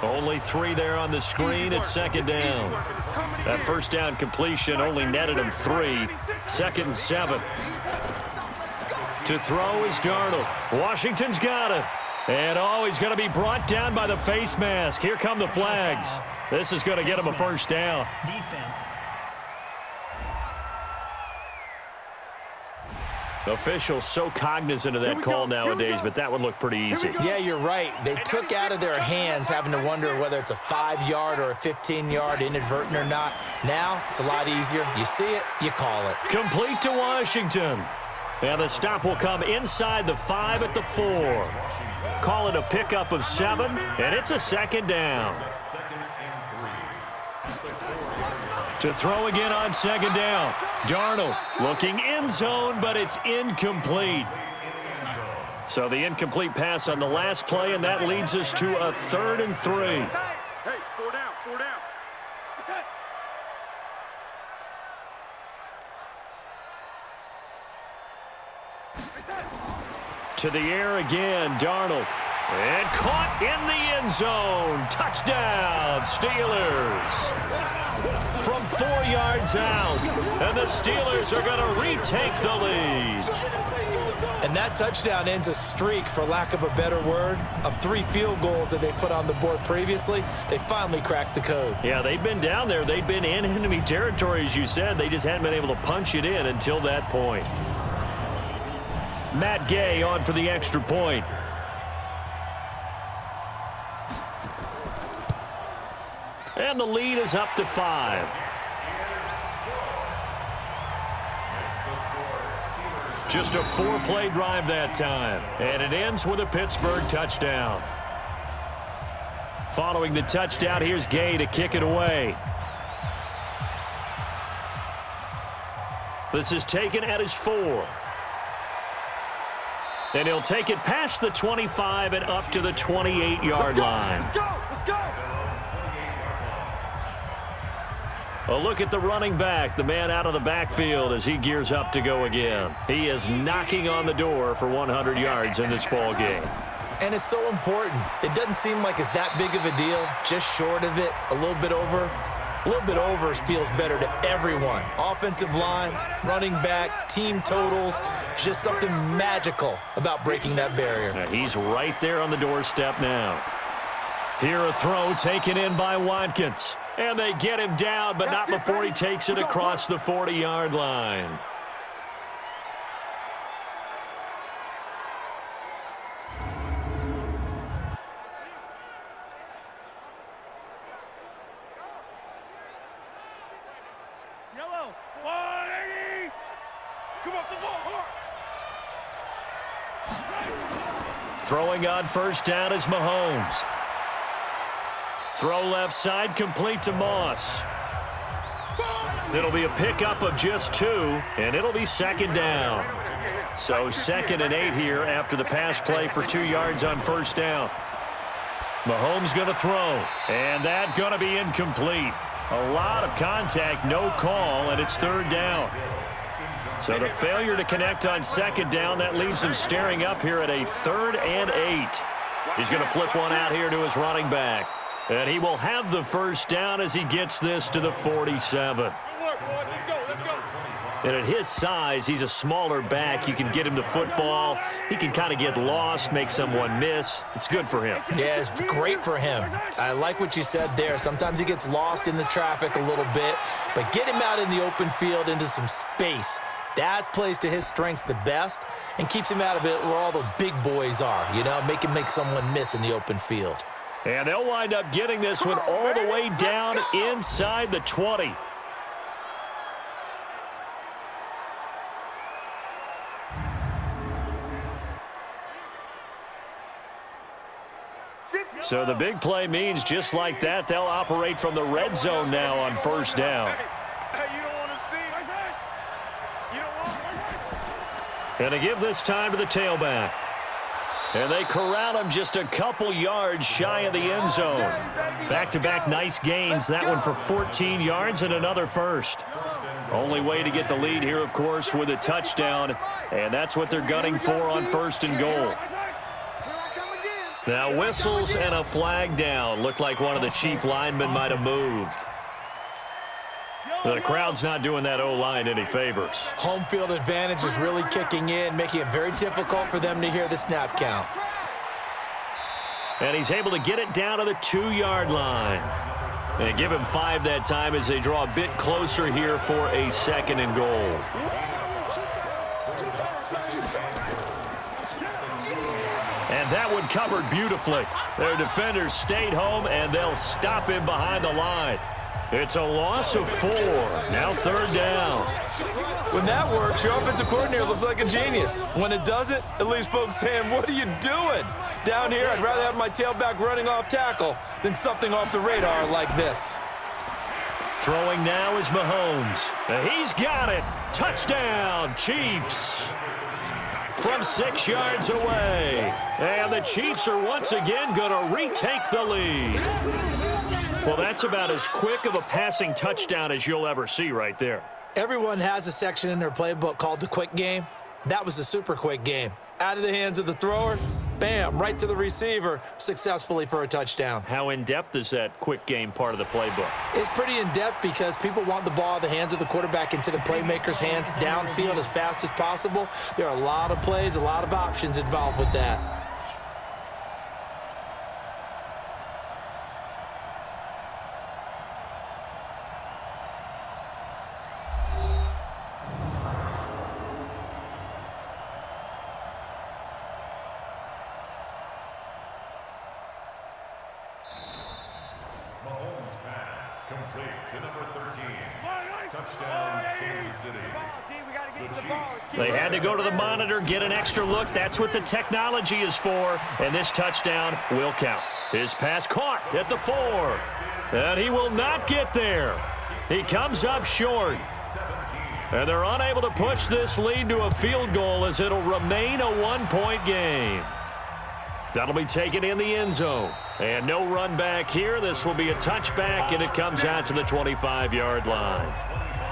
Only 3 there on the screen at 2nd down. That 1st down completion only netted him 3. 2nd and 7. To throw is Darnold. Washington's got it. And he's going to be brought down by the face mask. Here come the flags. This is going to get him a 1st down. Defense. Officials so cognizant of that call nowadays, but that one looked pretty easy. Yeah, you're right. They took out of their hands having to wonder whether it's a 5-yard or a 15-yard, inadvertent or not. Now, it's a lot easier. You see it, you call it. Complete to Washington. And the stop will come inside the 5 at the 4. Call it a pickup of 7, and it's a second down. To throw again on second down. Darnold looking end zone, but it's incomplete. So the incomplete pass on the last play, and that leads us to a 3rd and 3. Hey, 4 down, 4 down. To the air again, Darnold. And caught in the end zone. Touchdown, Steelers. From 4 yards out. And the Steelers are going to retake the lead. And that touchdown ends a streak, for lack of a better word, of 3 field goals that they put on the board previously. They finally cracked the code. Yeah, they've been down there. They've been in enemy territory, as you said. They just hadn't been able to punch it in until that point. Matt Gay on for the extra point. And the lead is up to 5. Just a 4-play drive that time. And it ends with a Pittsburgh touchdown. Following the touchdown, here's Gay to kick it away. This is taken at his 4. And he'll take it past the 25 and up to the 28-yard line. Let's go, let's go. A look at the running back, the man out of the backfield as he gears up to go again. He is knocking on the door for 100 yards in this ball game. And it's so important. It doesn't seem like it's that big of a deal, just short of it, a little bit over. A little bit over feels better to everyone. Offensive line, running back, team totals, just something magical about breaking that barrier. Now he's right there on the doorstep now. Here a throw taken in by Watkins. And they get him down, but not before he takes it across the 40-yard line. Yellow, 180. Come off the ball, hard. Throwing on first down is Mahomes. Throw left side, complete to Moss. It'll be a pickup of just 2, and it'll be second down. So 2nd and 8 here after the pass play for 2 yards on first down. Mahomes going to throw, and that going to be incomplete. A lot of contact, no call, and it's 3rd down. So the failure to connect on second down, that leaves him staring up here at a 3rd and 8. He's going to flip one out here to his running back. And he will have the first down as he gets this to the 47. And at his size, he's a smaller back. You can get him to football. He can kind of get lost, make someone miss. It's good for him. Yeah, it's great for him. I like what you said there. Sometimes he gets lost in the traffic a little bit, but get him out in the open field into some space. That plays to his strengths the best and keeps him out of it where all the big boys are, you know, make him make someone miss in the open field. And they'll wind up getting this one all the way down inside the 20. So the big play means just like that, they'll operate from the red zone now on first down. Hey, you don't want to see. You don't want. And to give this time to the tailback. And they corral him just a couple yards shy of the end zone. Back-to-back nice gains. That one for 14 yards and another first. Only way to get the lead here, of course, with a touchdown. And that's what they're gunning for on 1st and goal. Now whistles and a flag down. Looked like one of the chief linemen might have moved. The crowd's not doing that O-line any favors. Home field advantage is really kicking in, making it very difficult for them to hear the snap count. And he's able to get it down to the 2-yard line. And give him 5 that time as they draw a bit closer here for a 2nd and goal. And that one covered beautifully. Their defenders stayed home, and they'll stop him behind the line. It's a loss of 4. Now 3rd down. When that works, your offensive coordinator looks like a genius. When it doesn't, it leaves folks saying, what are you doing? Down here, I'd rather have my tailback running off tackle than something off the radar like this. Throwing now is Mahomes. He's got it. Touchdown, Chiefs. From 6 yards away. And the Chiefs are once again going to retake the lead. Well, that's about as quick of a passing touchdown as you'll ever see right there. Everyone has a section in their playbook called the quick game. That was a super quick game. Out of the hands of the thrower, bam, right to the receiver, successfully for a touchdown. How in-depth is that quick game part of the playbook? It's pretty in-depth because people want the ball out of the hands of the quarterback into the playmaker's hands downfield as fast as possible. There are a lot of plays, a lot of options involved with that. They had to go to the monitor, get an extra look. That's what the technology is for. And this touchdown will count. His pass caught at the 4. And he will not get there. He comes up short. And they're unable to push this lead to a field goal as it'll remain a 1-point game. That'll be taken in the end zone. And no run back here. This will be a touchback, and it comes out to the 25-yard line.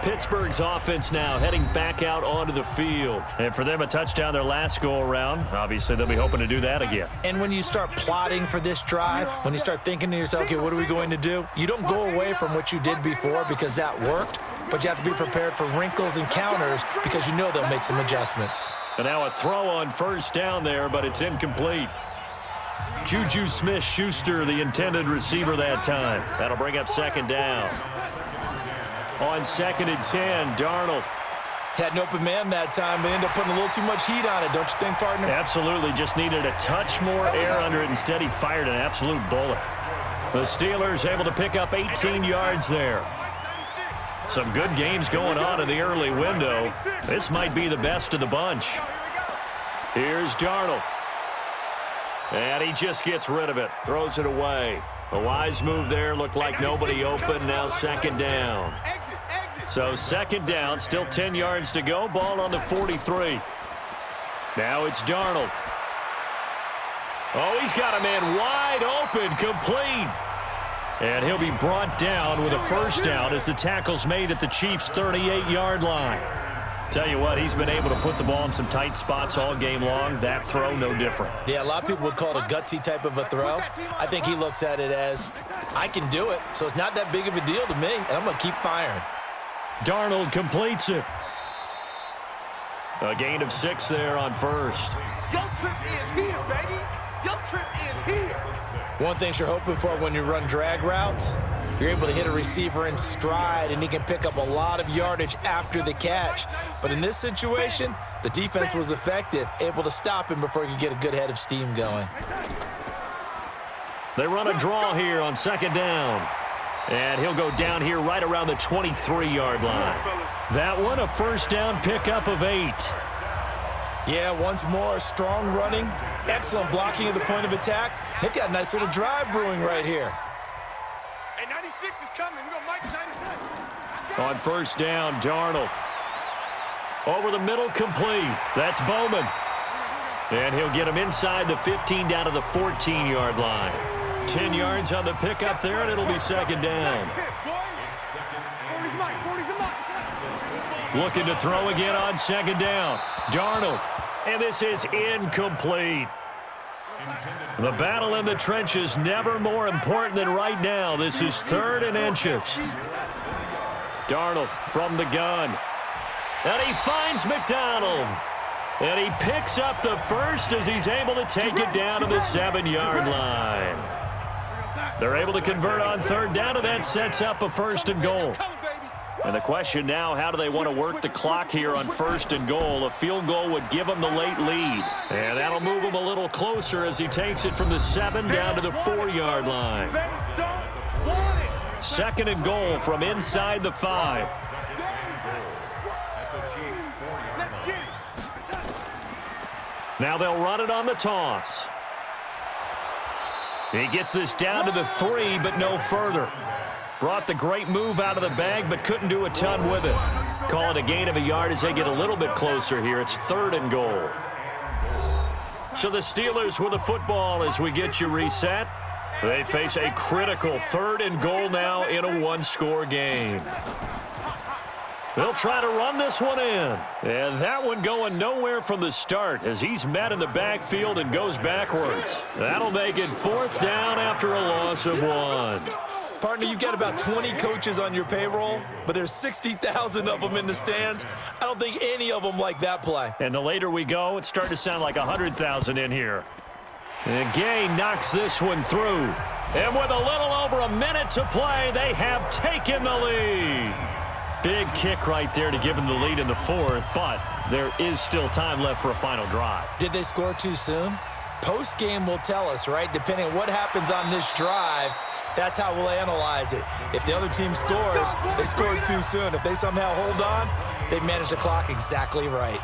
Pittsburgh's offense now heading back out onto the field. And for them, a touchdown their last go-around. Obviously, they'll be hoping to do that again. And when you start plotting for this drive, when you start thinking to yourself, okay, what are we going to do? You don't go away from what you did before because that worked, but you have to be prepared for wrinkles and counters because you know they'll make some adjustments. And now a throw on 1st down there, but it's incomplete. Juju Smith-Schuster, the intended receiver that time. That'll bring up 2nd down. On 2nd and 10, Darnold. Had an open man that time, but ended up putting a little too much heat on it, don't you think, partner? Absolutely. Just needed a touch more air under it. Instead, he fired an absolute bullet. The Steelers able to pick up 18 yards there. Some good games going on in the early window. This might be the best of the bunch. Here's Darnold. And he just gets rid of it. Throws it away. A wise move there. Looked like nobody open. Now 2nd down. So 2nd down. Still 10 yards to go. Ball on the 43. Now it's Darnold. Oh, he's got a man wide open. Complete. And he'll be brought down with a 1st down as the tackle's made at the Chiefs' 38-yard line. Tell you what, he's been able to put the ball in some tight spots all game long. That throw, no different. Yeah, a lot of people would call it a gutsy type of a throw. I think he looks at it as, I can do it, so it's not that big of a deal to me, and I'm going to keep firing. Darnold completes it. A gain of 6 there on 1st. Your trip is here, baby. Your trip is here. One thing you're hoping for when you run drag routes, you're able to hit a receiver in stride, and he can pick up a lot of yardage after the catch. But in this situation, the defense was effective, able to stop him before he could get a good head of steam going. They run a draw here on 2nd down. And he'll go down here right around the 23-yard line. That one, a 1st down pickup of 8. Yeah, once more, strong running, excellent blocking at the point of attack. They've got a nice little drive brewing right here. Hey, 96 is coming. We're going to Mike 96. On 1st down, Darnold. Over the middle, complete. That's Bowman. And he'll get him inside the 15 down to the 14-yard line. 10 yards on the pickup there, and it'll be 2nd down. Looking to throw again on 2nd down. Darnold. And this is incomplete. The battle in the trenches never more important than right now. This is 3rd and inches. Darnold from the gun. And he finds McDonald. And he picks up the 1st as he's able to take it down to the 7-yard line. They're able to convert on 3rd down, and that sets up a 1st and goal. And the question now, how do they want to work the clock here on 1st and goal? A field goal would give them the late lead. And that'll move him a little closer as he takes it from the 7 down to the 4-yard line. 2nd and goal from inside the 5. Now they'll run it on the toss. He gets this down to the 3, but no further. Brought the great move out of the bag, but couldn't do a ton with it. Call it a gain of a yard as they get a little bit closer here. It's 3rd and goal. So the Steelers with the football as we get you reset. They face a critical 3rd and goal now in a one-score game. They'll try to run this one in. And that one going nowhere from the start as he's met in the backfield and goes backwards. That'll make it 4th down after a loss of 1. Partner, you've got about 20 coaches on your payroll, but there's 60,000 of them in the stands. I don't think any of them like that play. And the later we go, it's starting to sound like 100,000 in here. And Gay knocks this one through. And with a little over a minute to play, they have taken the lead. Big kick right there to give them the lead in the 4th, but there is still time left for a final drive. Did they score too soon? Post-game will tell us, right? Depending on what happens on this drive, that's how we'll analyze it. If the other team scores, they scored too soon. If they somehow hold on, they manage the clock exactly right.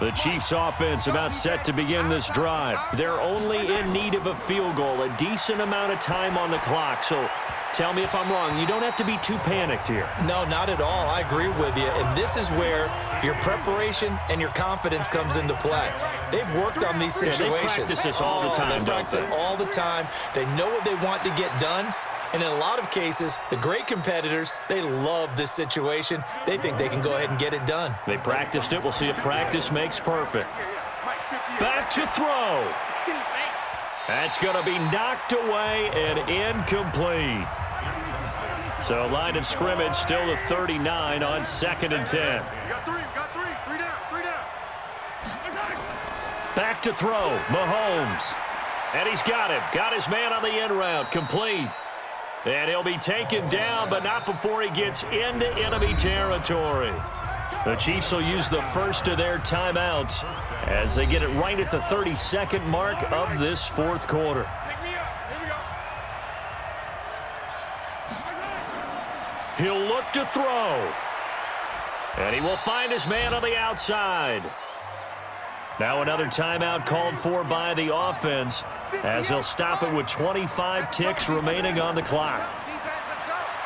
The Chiefs offense about set to begin this drive. They're only in need of a field goal, a decent amount of time on the clock. So tell me if I'm wrong. You don't have to be too panicked here. No, not at all. I agree with you. And this is where your preparation and your confidence comes into play. They've worked on these situations. They practice this all the time, They practice it all the time. They know what they want to get done. And in a lot of cases, the great competitors, they love this situation. They think they can go ahead and get it done. They practiced it. We'll see if practice makes perfect. Back to throw. That's going to be knocked away and incomplete. So line of scrimmage still the 39 on 2nd and 10. Got three down. Back to throw, Mahomes. And he's got him. Got his man on the end route, complete. And he'll be taken down, but not before he gets into enemy territory. The Chiefs will use the first of their timeouts as they get it right at the 32nd mark of this 4th quarter. He'll look to throw. And he will find his man on the outside. Now another timeout called for by the offense as they'll stop it with 25 ticks remaining on the clock.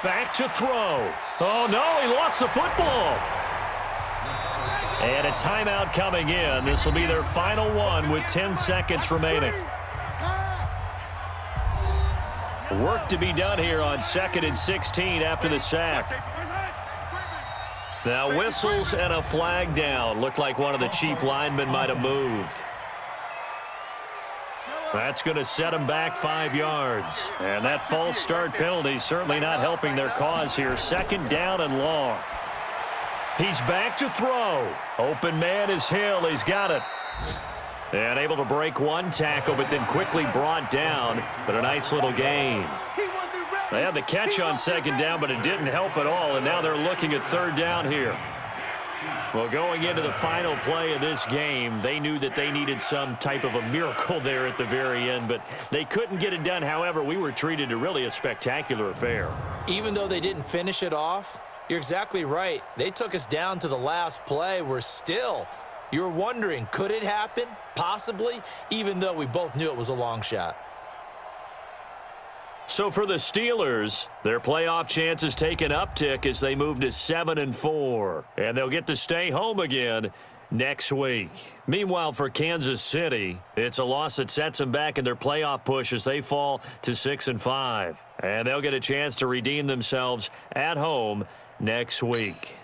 Back to throw. Oh, no, he lost the football. And a timeout coming in. This will be their final one with 10 seconds remaining. Work to be done here on 2nd and 16 after the sack. Now whistles and a flag down. Looked like one of the Chief linemen might have moved. That's going to set them back 5 yards. And that false start penalty certainly not helping their cause here. 2nd down and long. He's back to throw. Open man is Hill. He's got it. And able to break one tackle, but then quickly brought down. But a nice little gain. They had the catch on 2nd down, but it didn't help at all. And now they're looking at 3rd down here. Well, going into the final play of this game, they knew that they needed some type of a miracle there at the very end, but they couldn't get it done. However, we were treated to really a spectacular affair. Even though they didn't finish it off, you're exactly right. They took us down to the last play. You're wondering, could it happen? Possibly, even though we both knew it was a long shot. So for the Steelers, their playoff chances take an uptick as they move to 7-4. And they'll get to stay home again next week. Meanwhile, for Kansas City, it's a loss that sets them back in their playoff push as they fall to 6-5. And they'll get a chance to redeem themselves at home next week.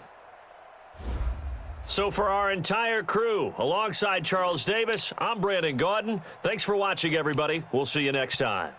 So for our entire crew, alongside Charles Davis, I'm Brandon Gaudin. Thanks for watching, everybody. We'll see you next time.